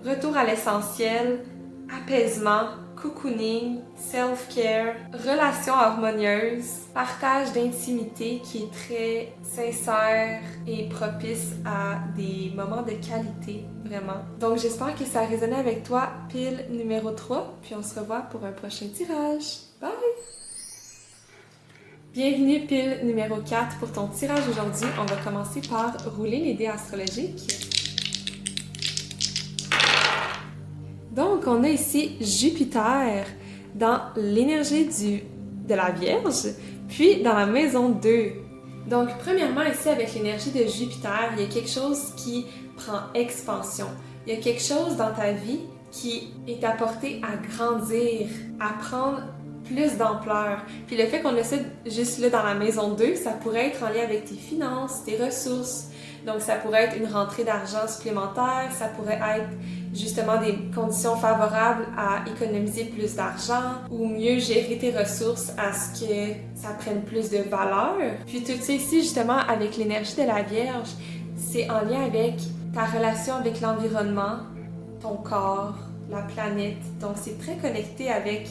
retour à l'essentiel, apaisement, cocooning, self-care, relation harmonieuse, partage d'intimité qui est très sincère et propice à des moments de qualité, vraiment. Donc j'espère que ça a résonné avec toi, pile numéro 3, puis on se revoit pour un prochain tirage. Bye! Bienvenue pile numéro 4 pour ton tirage aujourd'hui. On va commencer par rouler les dés astrologiques. Donc, on a ici Jupiter dans l'énergie de la Vierge, puis dans la maison 2. Donc, premièrement, ici, avec l'énergie de Jupiter, il y a quelque chose qui prend expansion. Il y a quelque chose dans ta vie qui est apporté à grandir, à prendre plus d'ampleur. Puis le fait qu'on ait ça juste là dans la maison 2, ça pourrait être en lien avec tes finances, tes ressources. Donc, ça pourrait être une rentrée d'argent supplémentaire, ça pourrait être justement des conditions favorables à économiser plus d'argent ou mieux gérer tes ressources à ce que ça prenne plus de valeur. Puis tout ça ici, justement, avec l'énergie de la Vierge, c'est en lien avec ta relation avec l'environnement, ton corps, la planète. Donc, c'est très connecté avec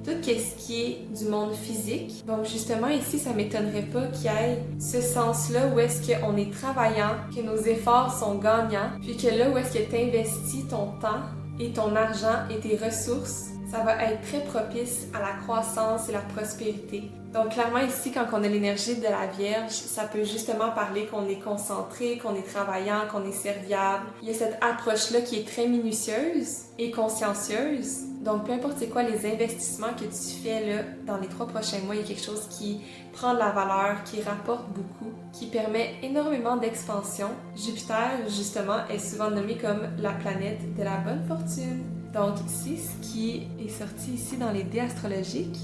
tout ce qui est du monde physique. Donc justement ici, ça m'étonnerait pas qu'il y ait ce sens-là où est-ce qu'on est travaillant, que nos efforts sont gagnants, puis que là où est-ce que tu investis ton temps et ton argent et tes ressources, ça va être très propice à la croissance et la prospérité. Donc clairement ici, quand on a l'énergie de la Vierge, ça peut justement parler qu'on est concentré, qu'on est travaillant, qu'on est serviable. Il y a cette approche-là qui est très minutieuse et consciencieuse. Donc peu importe c'est quoi les investissements que tu fais là dans les 3 prochains mois, il y a quelque chose qui prend de la valeur, qui rapporte beaucoup, qui permet énormément d'expansion. Jupiter, justement, est souvent nommé comme la planète de la bonne fortune. Donc c'est ce qui est sorti ici dans les dés astrologiques.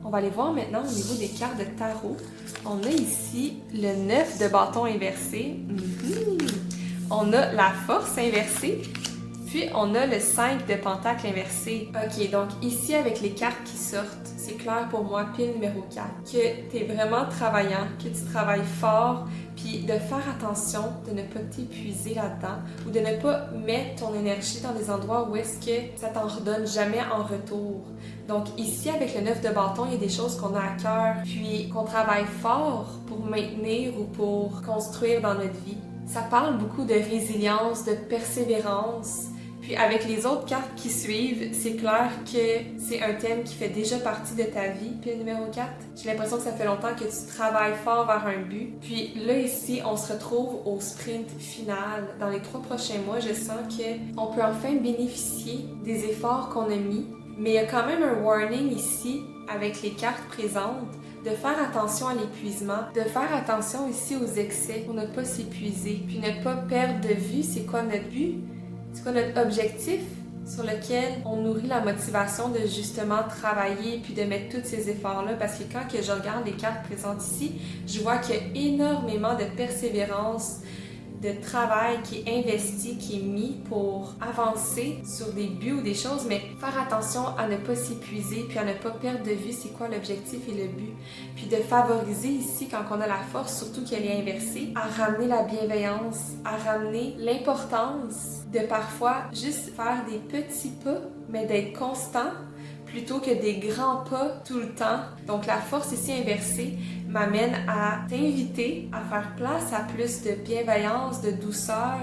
On va aller voir maintenant au niveau des cartes de tarot. On a ici le 9 de bâton inversé. On a la force inversée. Puis on a le 5 de pentacle inversé. Ok, donc ici avec les cartes qui sortent, c'est clair pour moi, pile numéro 4, que tu es vraiment travaillant, que tu travailles fort, puis de faire attention de ne pas t'épuiser là-dedans ou de ne pas mettre ton énergie dans des endroits où est-ce que ça t'en redonne jamais en retour. Donc ici, avec le 9 de bâton, il y a des choses qu'on a à cœur, puis qu'on travaille fort pour maintenir ou pour construire dans notre vie. Ça parle beaucoup de résilience, de persévérance. Puis avec les autres cartes qui suivent, c'est clair que c'est un thème qui fait déjà partie de ta vie. Puis le numéro 4, j'ai l'impression que ça fait longtemps que tu travailles fort vers un but. Puis là ici, on se retrouve au sprint final. Dans les 3 prochains mois, je sens qu'on peut enfin bénéficier des efforts qu'on a mis. Mais il y a quand même un warning ici avec les cartes présentes de faire attention à l'épuisement, de faire attention ici aux excès pour ne pas s'épuiser, puis ne pas perdre de vue c'est quoi notre but, c'est quoi notre objectif sur lequel on nourrit la motivation de justement travailler puis de mettre tous ces efforts-là parce que quand que je regarde les cartes présentes ici, je vois qu'il y a énormément de persévérance, de travail qui est investi, qui est mis pour avancer sur des buts ou des choses, mais faire attention à ne pas s'épuiser, puis à ne pas perdre de vue c'est quoi l'objectif et le but. Puis de favoriser ici, quand on a la force, surtout qu'elle est inversée, à ramener la bienveillance, à ramener l'importance de parfois juste faire des petits pas, mais d'être constant, plutôt que des grands pas tout le temps. Donc la force ici inversée m'amène à t'inviter à faire place à plus de bienveillance, de douceur,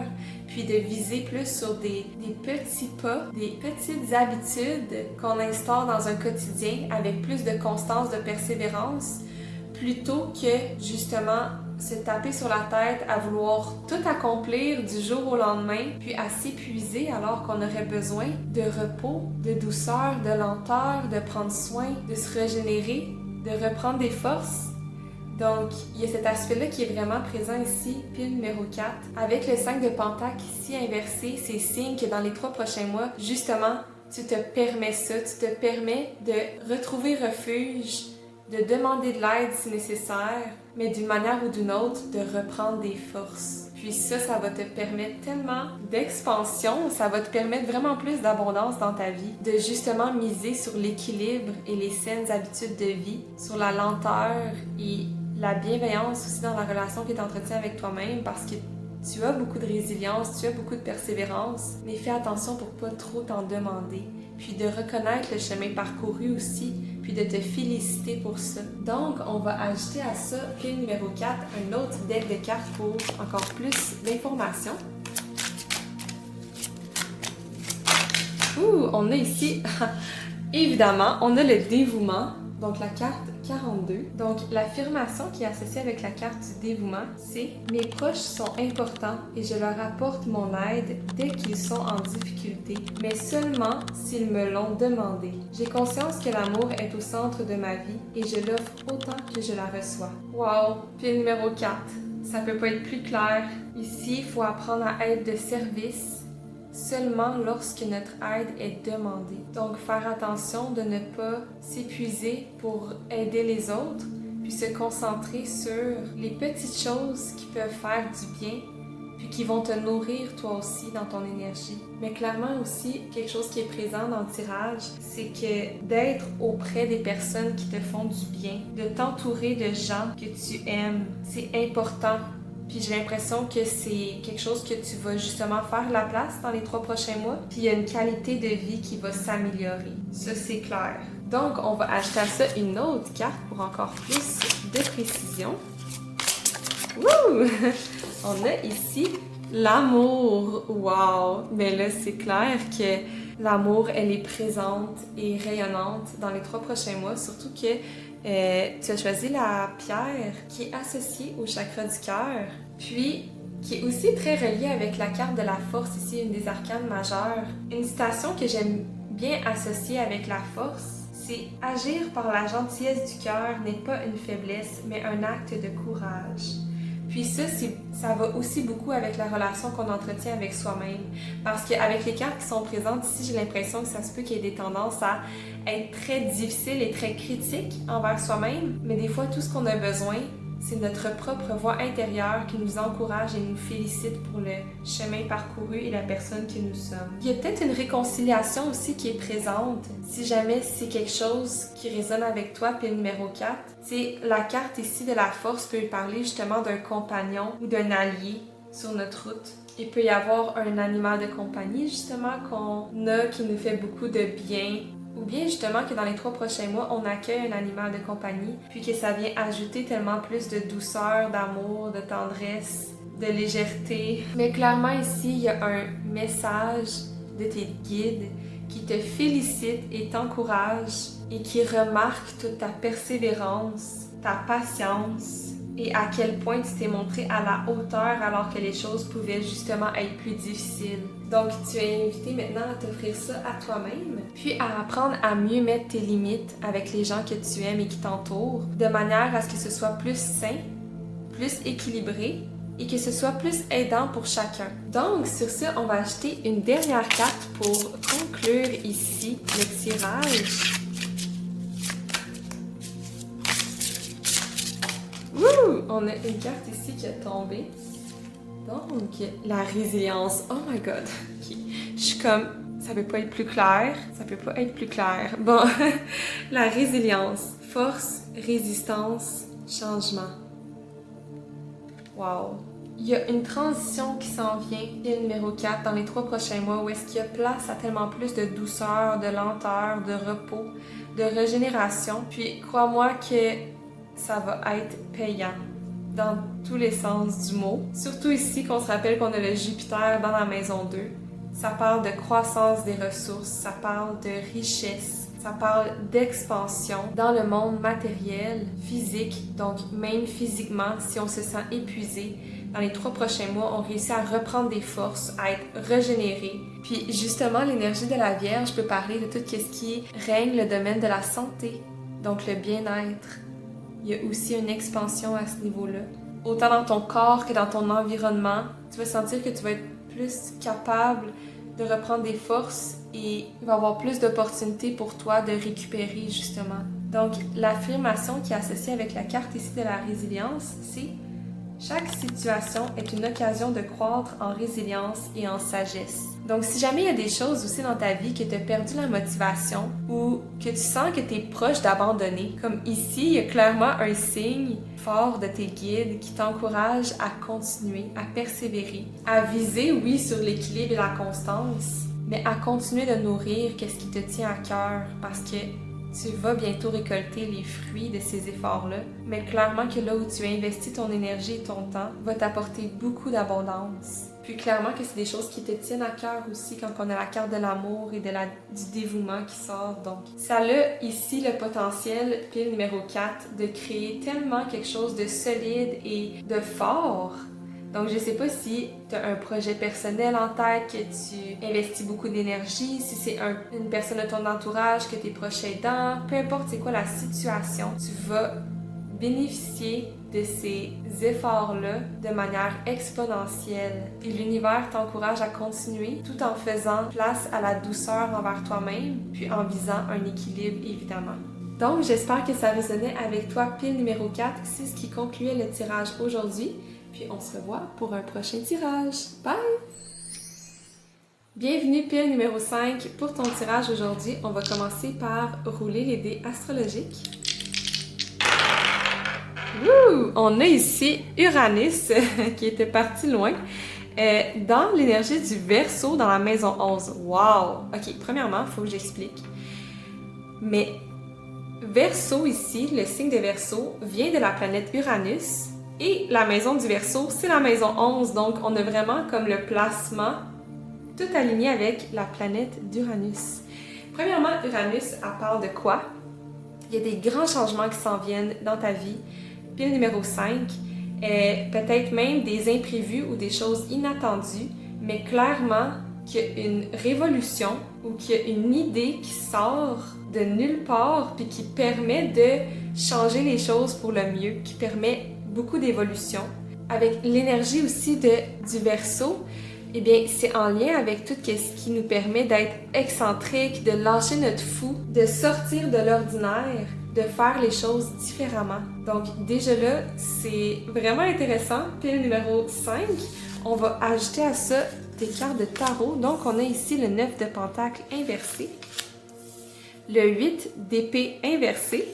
puis de viser plus sur des petits pas, des petites habitudes qu'on instaure dans un quotidien avec plus de constance, de persévérance, plutôt que justement se taper sur la tête à vouloir tout accomplir du jour au lendemain, puis à s'épuiser alors qu'on aurait besoin de repos, de douceur, de lenteur, de prendre soin, de se régénérer, de reprendre des forces. Donc, il y a cet aspect-là qui est vraiment présent ici, pile numéro 4. Avec le 5 de pentacle ici inversé, c'est signe que dans les 3 prochains mois, justement, tu te permets ça, tu te permets de retrouver refuge, de demander de l'aide si nécessaire, mais d'une manière ou d'une autre, de reprendre des forces. Puis ça va te permettre tellement d'expansion, ça va te permettre vraiment plus d'abondance dans ta vie, de justement miser sur l'équilibre et les saines habitudes de vie, sur la lenteur et la bienveillance aussi dans la relation que tu entretiens avec toi-même, parce que tu as beaucoup de résilience, tu as beaucoup de persévérance, mais fais attention pour pas trop t'en demander, puis de reconnaître le chemin parcouru aussi, puis de te féliciter pour ça. Donc, on va ajouter à ça, pile numéro 4, un autre deck de cartes pour encore plus d'informations. On a ici, évidemment, on a le dévouement, donc la carte 42. Donc, l'affirmation qui est associée avec la carte du dévouement, c'est « Mes proches sont importants et je leur apporte mon aide dès qu'ils sont en difficulté, mais seulement s'ils me l'ont demandé. J'ai conscience que l'amour est au centre de ma vie et je l'offre autant que je la reçois. » Wow! Puis numéro 4. Ça peut pas être plus clair. Ici, il faut apprendre à être de service seulement lorsque notre aide est demandée. Donc, faire attention de ne pas s'épuiser pour aider les autres, puis se concentrer sur les petites choses qui peuvent faire du bien, puis qui vont te nourrir toi aussi dans ton énergie. Mais clairement aussi, quelque chose qui est présent dans le tirage, c'est que d'être auprès des personnes qui te font du bien, de t'entourer de gens que tu aimes, c'est important. Puis j'ai l'impression que c'est quelque chose que tu vas justement faire la place dans les 3 prochains mois. Puis il y a une qualité de vie qui va s'améliorer. Ça, c'est clair. Donc, on va ajouter à ça une autre carte pour encore plus de précision. Wouh! On a ici l'amour. Wow! Mais là, c'est clair que l'amour, elle est présente et rayonnante dans les 3 prochains mois, surtout que tu as choisi la pierre qui est associée au chakra du cœur, puis qui est aussi très reliée avec la carte de la force, ici, une des arcanes majeures. Une citation que j'aime bien associer avec la force, c'est « Agir par la gentillesse du cœur n'est pas une faiblesse, mais un acte de courage ». Puis ça va aussi beaucoup avec la relation qu'on entretient avec soi-même. Parce qu'avec les cartes qui sont présentes ici, j'ai l'impression que ça se peut qu'il y ait des tendances à être très difficiles et très critiques envers soi-même. Mais des fois, tout ce qu'on a besoin, c'est notre propre voix intérieure qui nous encourage et nous félicite pour le chemin parcouru et la personne que nous sommes. Il y a peut-être une réconciliation aussi qui est présente. Si jamais c'est quelque chose qui résonne avec toi, puis le numéro 4, c'est la carte ici de la force peut parler justement d'un compagnon ou d'un allié sur notre route. Il peut y avoir un animal de compagnie justement qu'on a qui nous fait beaucoup de bien. Ou bien justement que dans les 3 prochains mois, on accueille un animal de compagnie, puis que ça vient ajouter tellement plus de douceur, d'amour, de tendresse, de légèreté. Mais clairement ici, il y a un message de tes guides qui te félicite et t'encourage et qui remarque toute ta persévérance, ta patience et à quel point tu t'es montré à la hauteur alors que les choses pouvaient justement être plus difficiles. Donc, tu es invité maintenant à t'offrir ça à toi-même, puis à apprendre à mieux mettre tes limites avec les gens que tu aimes et qui t'entourent, de manière à ce que ce soit plus sain, plus équilibré et que ce soit plus aidant pour chacun. Donc, sur ce, on va acheter une dernière carte pour conclure ici le tirage. Wouh! On a une carte ici qui a tombé. Donc, la résilience. Oh my god! Okay. Je suis comme, ça peut pas être plus clair. Ça peut pas être plus clair. Bon, la résilience. Force, résistance, changement. Wow! Il y a une transition qui s'en vient, qui est le numéro 4, dans les 3 prochains mois, où est-ce qu'il y a place à tellement plus de douceur, de lenteur, de repos, de régénération. Puis, crois-moi que ça va être payant dans tous les sens du mot. Surtout ici qu'on se rappelle qu'on a le Jupiter dans la maison 2. Ça parle de croissance des ressources, ça parle de richesse, ça parle d'expansion dans le monde matériel, physique, donc même physiquement, si on se sent épuisé, dans les 3 prochains mois, on réussit à reprendre des forces, à être régénéré. Puis justement, l'énergie de la Vierge peut parler de tout ce qui règne le domaine de la santé, donc le bien-être. Il y a aussi une expansion à ce niveau-là. Autant dans ton corps que dans ton environnement, tu vas sentir que tu vas être plus capable de reprendre des forces et il va y avoir plus d'opportunités pour toi de récupérer justement. Donc, l'affirmation qui est associée avec la carte ici de la résilience, c'est « Chaque situation est une occasion de croître en résilience et en sagesse ». Donc, si jamais il y a des choses aussi dans ta vie que tu as perdu la motivation ou que tu sens que tu es proche d'abandonner, comme ici, il y a clairement un signe fort de tes guides qui t'encourage à continuer, à persévérer, à viser, oui, sur l'équilibre et la constance, mais à continuer de nourrir qu'est-ce qui te tient à cœur parce que tu vas bientôt récolter les fruits de ces efforts-là, mais clairement que là où tu investis ton énergie et ton temps va t'apporter beaucoup d'abondance. Puis clairement que c'est des choses qui te tiennent à cœur aussi quand on a la carte de l'amour et du dévouement qui sort. Donc, ça a ici le potentiel, pile numéro 4, de créer tellement quelque chose de solide et de fort. Donc, je sais pas si tu as un projet personnel en tête, que tu investis beaucoup d'énergie, si c'est une personne de ton entourage, que tu es proche aidant, peu importe c'est quoi la situation, tu vas bénéficier de ces efforts-là de manière exponentielle. Et l'univers t'encourage à continuer tout en faisant place à la douceur envers toi-même, puis en visant un équilibre évidemment. Donc, j'espère que ça résonnait avec toi, pile numéro 4. C'est ce qui concluait le tirage aujourd'hui. Puis on se revoit pour un prochain tirage. Bye! Bienvenue pile numéro 5 pour ton tirage aujourd'hui. On va commencer par rouler les dés astrologiques. Wouh! On a ici Uranus qui était parti loin dans l'énergie du Verseau dans la maison 11. Wow! Ok, premièrement, il faut que j'explique. Mais Verseau ici, le signe de Verseau, vient de la planète Uranus. Et la maison du Verseau, c'est la maison 11. Donc, on a vraiment comme le placement tout aligné avec la planète d'Uranus. Premièrement, Uranus, elle parle de quoi? Il y a des grands changements qui s'en viennent dans ta vie. Pile numéro 5, peut-être même des imprévus ou des choses inattendues, mais clairement qu'il y a une révolution ou qu'il y a une idée qui sort de nulle part puis qui permet de changer les choses pour le mieux, qui permet beaucoup d'évolution. Avec l'énergie aussi du Verseau, eh bien, c'est en lien avec tout ce qui nous permet d'être excentrique, de lâcher notre fou, de sortir de l'ordinaire, de faire les choses différemment. Donc, déjà là, c'est vraiment intéressant. Pile numéro 5, on va ajouter à ça des cartes de tarot. Donc, on a ici le 9 de Pentacle inversé, le 8 d'épée inversé,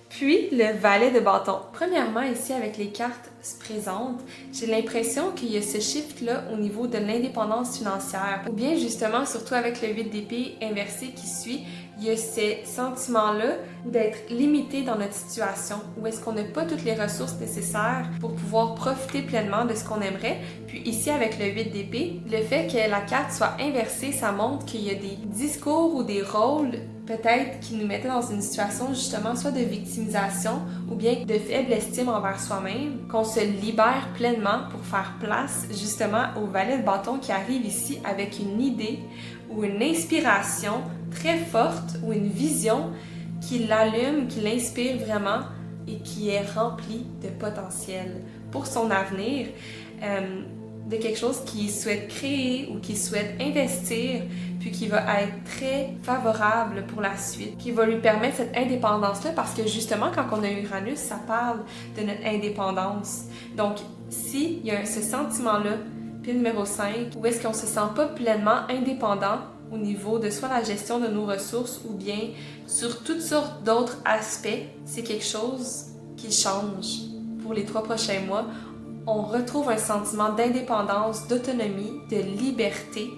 puis le valet de bâton. Premièrement, ici, avec les cartes se présentent, j'ai l'impression qu'il y a ce shift-là au niveau de l'indépendance financière. Ou bien, justement, surtout avec le 8 d'épée inversé qui suit, il y a ces sentiments-là d'être limité dans notre situation, où est-ce qu'on n'a pas toutes les ressources nécessaires pour pouvoir profiter pleinement de ce qu'on aimerait. Puis ici, avec le 8 d'épée, le fait que la carte soit inversée, ça montre qu'il y a des discours ou des rôles peut-être qui nous mettaient dans une situation justement soit de victimisation ou bien de faible estime envers soi-même, qu'on se libère pleinement pour faire place justement au valet de bâton qui arrive ici avec une idée ou une inspiration très forte ou une vision qui l'allume, qui l'inspire vraiment et qui est remplie de potentiel pour son avenir, de quelque chose qu'il souhaite créer ou qu'il souhaite investir, puis qui va être très favorable pour la suite, qui va lui permettre cette indépendance-là, parce que justement, quand on a Uranus, ça parle de notre indépendance. Donc, s'il y a ce sentiment-là, puis numéro 5, où est-ce qu'on se sent pas pleinement indépendant au niveau de soit la gestion de nos ressources ou bien sur toutes sortes d'autres aspects, c'est quelque chose qui change pour les 3 prochains mois. On retrouve un sentiment d'indépendance, d'autonomie, de liberté.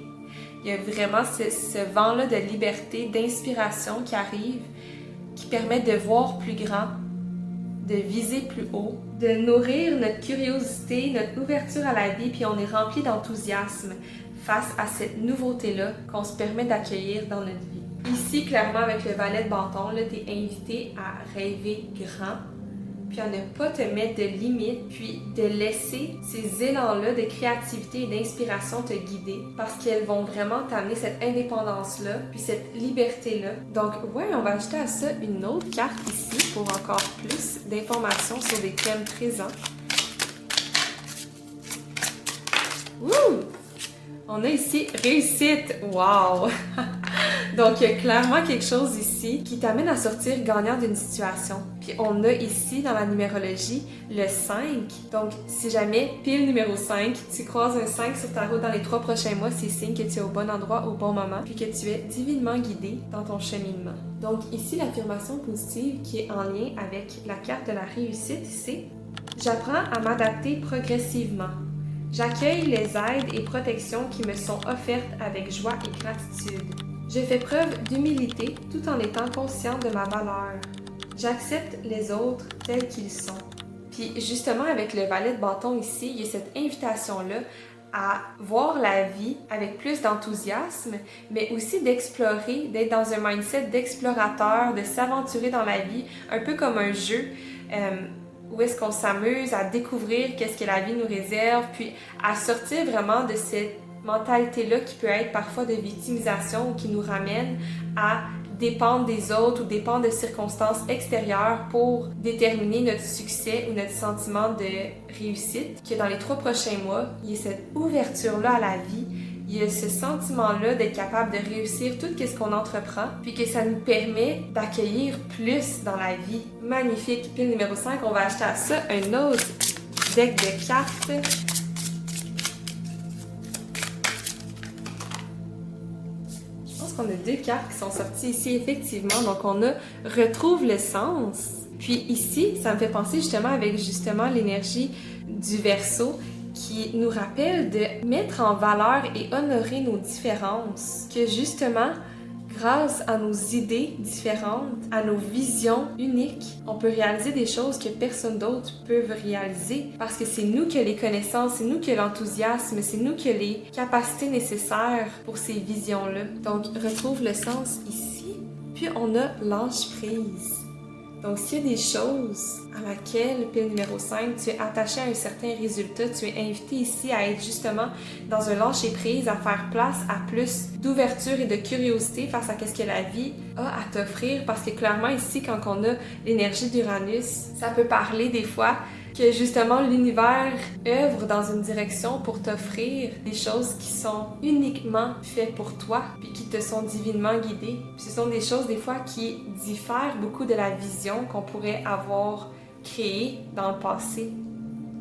Il y a vraiment ce vent-là de liberté, d'inspiration qui arrive, qui permet de voir plus grand, de viser plus haut, de nourrir notre curiosité, notre ouverture à la vie, puis on est rempli d'enthousiasme face à cette nouveauté-là qu'on se permet d'accueillir dans notre vie. Ici, clairement, avec le valet de bâton, tu es invité à rêver grand, puis à ne pas te mettre de limites, puis de laisser ces élans-là de créativité et d'inspiration te guider, parce qu'elles vont vraiment t'amener cette indépendance-là, puis cette liberté-là. Donc, ouais, on va ajouter à ça une autre carte ici pour encore plus d'informations sur des thèmes présents. Wouh! On a ici réussite! Wow! Donc, il y a clairement quelque chose ici qui t'amène à sortir gagnant d'une situation. Puis on a ici, dans la numérologie, le 5. Donc, si jamais, pile numéro 5, tu croises un 5 sur ta route dans les 3 prochains mois, c'est signe que tu es au bon endroit au bon moment, puis que tu es divinement guidé dans ton cheminement. Donc, ici, l'affirmation positive qui est en lien avec la carte de la réussite, c'est « J'apprends à m'adapter progressivement. J'accueille les aides et protections qui me sont offertes avec joie et gratitude. Je fais preuve d'humilité tout en étant conscient de ma valeur. J'accepte les autres tels qu'ils sont. » Puis justement, avec le valet de bâton ici, il y a cette invitation-là à voir la vie avec plus d'enthousiasme, mais aussi d'explorer, d'être dans un mindset d'explorateur, de s'aventurer dans la vie, un peu comme un jeu, où est-ce qu'on s'amuse à découvrir qu'est-ce que la vie nous réserve, puis à sortir vraiment de cette mentalité-là qui peut être parfois de victimisation ou qui nous ramène à dépendre des autres ou dépendre de circonstances extérieures pour déterminer notre succès ou notre sentiment de réussite. Que dans les 3 prochains mois, il y a cette ouverture-là à la vie, il y a ce sentiment-là d'être capable de réussir tout ce qu'on entreprend, puis que ça nous permet d'accueillir plus dans la vie. Magnifique! Pile numéro 5, on va acheter à ça un autre deck de cartes. On a 2 cartes qui sont sorties ici, effectivement. Donc, on a « Retrouve le sens ». Puis ici, ça me fait penser justement avec l'énergie du Verseau qui nous rappelle de mettre en valeur et honorer nos différences. Que justement, grâce à nos idées différentes, à nos visions uniques, on peut réaliser des choses que personne d'autre peut réaliser parce que c'est nous qui avons les connaissances, c'est nous qui avons l'enthousiasme, c'est nous qui avons les capacités nécessaires pour ces visions-là. Donc, retrouve le sens ici, puis on a lâche-prise. Donc, s'il y a des choses à laquelle, pile numéro 5, tu es attaché à un certain résultat, tu es invité ici à être justement dans un lâcher-prise, à faire place à plus d'ouverture et de curiosité face à ce que la vie a à t'offrir. Parce que clairement, ici, quand on a l'énergie d'Uranus, ça peut parler des fois que justement l'univers œuvre dans une direction pour t'offrir des choses qui sont uniquement faites pour toi puis qui te sont divinement guidées. Puis ce sont des choses des fois qui diffèrent beaucoup de la vision qu'on pourrait avoir créée dans le passé.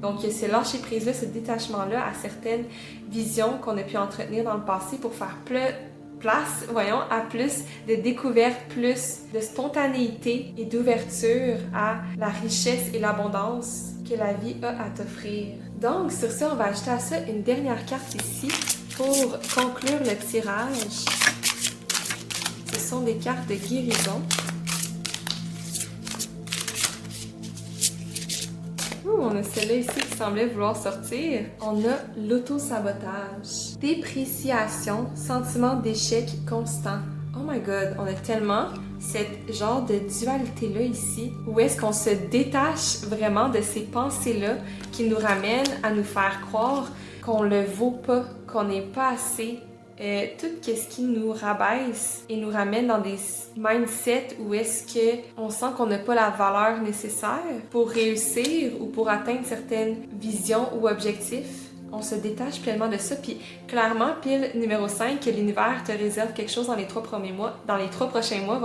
Donc il y a ce lâcher-prise-là, ce détachement-là à certaines visions qu'on a pu entretenir dans le passé pour faire place, à plus de découvertes, plus de spontanéité et d'ouverture à la richesse et l'abondance que la vie a à t'offrir. Donc, sur ça, on va ajouter à ça une dernière carte ici pour conclure le tirage. Ce sont des cartes de guérison. On a celle-là ici qui semblait vouloir sortir. On a l'auto-sabotage, dépréciation, sentiment d'échec constant. Oh my god, on a tellement cette genre de dualité-là ici, où est-ce qu'on se détache vraiment de ces pensées-là qui nous ramènent à nous faire croire qu'on le vaut pas, qu'on n'est pas assez. Tout ce qui nous rabaisse et nous ramène dans des mindsets où est-ce qu'on sent qu'on n'a pas la valeur nécessaire pour réussir ou pour atteindre certaines visions ou objectifs. On se détache pleinement de ça. Puis clairement, pile numéro 5, que l'univers te réserve quelque chose dans les 3 prochains mois,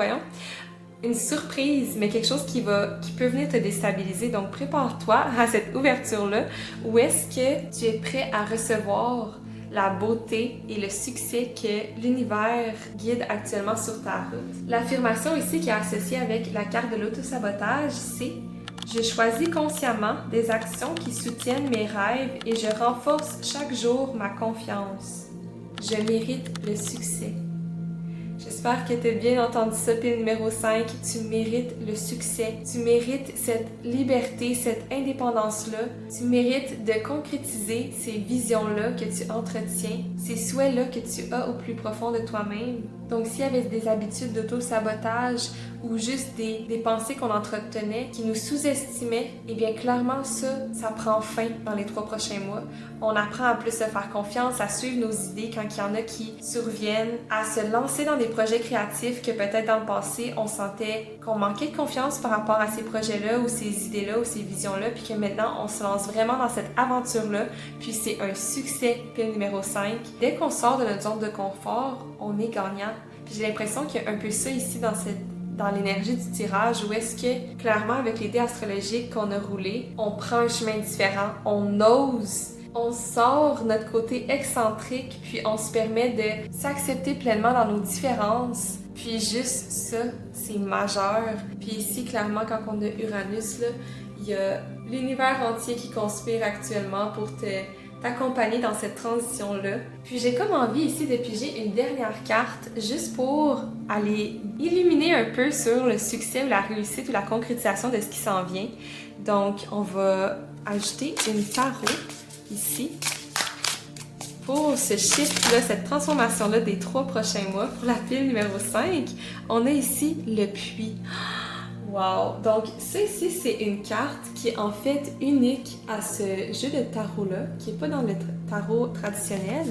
une surprise, mais quelque chose qui peut venir te déstabiliser. Donc prépare-toi à cette ouverture-là où est-ce que tu es prêt à recevoir la beauté et le succès que l'univers guide actuellement sur ta route. L'affirmation ici qui est associée avec la carte de l'auto-sabotage, c'est « Je choisis consciemment des actions qui soutiennent mes rêves et je renforce chaque jour ma confiance. Je mérite le succès. » J'espère que tu as bien entendu ça, pile numéro 5. Tu mérites le succès. Tu mérites cette liberté, cette indépendance-là. Tu mérites de concrétiser ces visions-là que tu entretiens, ces souhaits-là que tu as au plus profond de toi-même. Donc, s'il y avait des habitudes d'auto-sabotage ou juste des pensées qu'on entretenait qui nous sous-estimaient, eh bien, clairement, ça prend fin dans les 3 prochains mois. On apprend à plus se faire confiance, à suivre nos idées quand il y en a qui surviennent, à se lancer dans des projets créatifs que peut-être dans le passé, on sentait qu'on manquait de confiance par rapport à ces projets-là ou ces idées-là ou ces visions-là, puis que maintenant, on se lance vraiment dans cette aventure-là, puis c'est un succès, pile numéro 5. Dès qu'on sort de notre zone de confort, on est gagnant. Puis j'ai l'impression qu'il y a un peu ça ici dans l'énergie du tirage, où est-ce que, clairement, avec les dés astrologiques qu'on a roulés, on prend un chemin différent, on ose, on sort notre côté excentrique, puis on se permet de s'accepter pleinement dans nos différences. Puis juste ça, c'est majeur. Puis ici, clairement, quand on a Uranus, là, il y a l'univers entier qui conspire actuellement pour t'accompagner dans cette transition-là. Puis j'ai comme envie ici de piger une dernière carte juste pour aller illuminer un peu sur le succès ou la réussite ou la concrétisation de ce qui s'en vient. Donc, on va ajouter une tarot ici pour ce shift-là, cette transformation-là des 3 prochains mois. Pour la pile numéro 5, on a ici le puits. Wow! Donc, ça ici, c'est une carte qui est en fait unique à ce jeu de tarot-là, qui n'est pas dans le tarot traditionnel.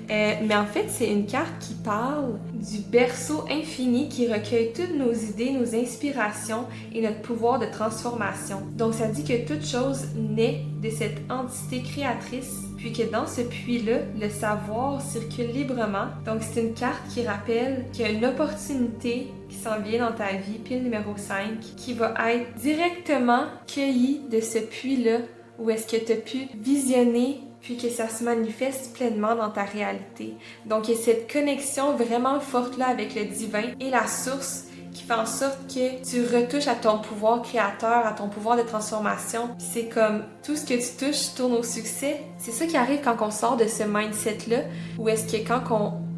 Mais en fait, c'est une carte qui parle du berceau infini qui recueille toutes nos idées, nos inspirations et notre pouvoir de transformation. Donc, ça dit que toute chose naît de cette entité créatrice, puis que dans ce puits-là, le savoir circule librement. Donc, c'est une carte qui rappelle qu'il y a une opportunité qui s'en vient dans ta vie, pile numéro 5, qui va être directement cueillie de ce puits-là, où est-ce que tu as pu visionner puis que ça se manifeste pleinement dans ta réalité. Donc, il y a cette connexion vraiment forte-là avec le divin et la source qui fait en sorte que tu retouches à ton pouvoir créateur, à ton pouvoir de transformation. Puis c'est comme tout ce que tu touches tourne au succès. C'est ça qui arrive quand on sort de ce mindset-là, où est-ce que quand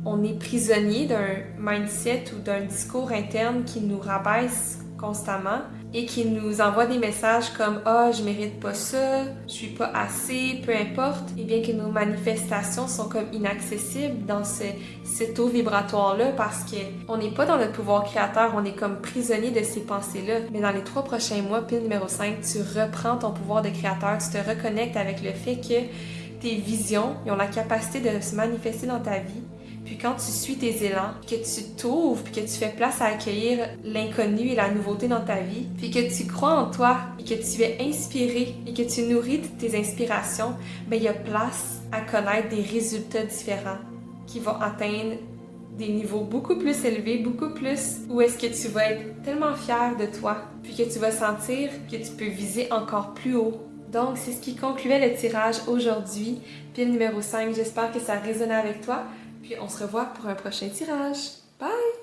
on est prisonnier d'un mindset ou d'un discours interne qui nous rabaisse constamment et qui nous envoie des messages comme « Ah, je mérite pas ça, je suis pas assez », peu importe, et bien que nos manifestations sont comme inaccessibles dans cet taux vibratoire-là parce qu'on n'est pas dans notre pouvoir créateur, on est comme prisonnier de ces pensées-là. Mais dans les 3 prochains mois, pile numéro 5, tu reprends ton pouvoir de créateur, tu te reconnectes avec le fait que tes visions ils ont la capacité de se manifester dans ta vie. Puis quand tu suis tes élans, que tu t'ouvres, puis que tu fais place à accueillir l'inconnu et la nouveauté dans ta vie, puis que tu crois en toi, et que tu es inspiré, et que tu nourris tes inspirations, ben il y a place à connaître des résultats différents qui vont atteindre des niveaux beaucoup plus élevés, beaucoup plus où est-ce que tu vas être tellement fier de toi, puis que tu vas sentir que tu peux viser encore plus haut. Donc, c'est ce qui concluait le tirage aujourd'hui, pile numéro 5. J'espère que ça résonnait avec toi. Puis on se revoit pour un prochain tirage. Bye!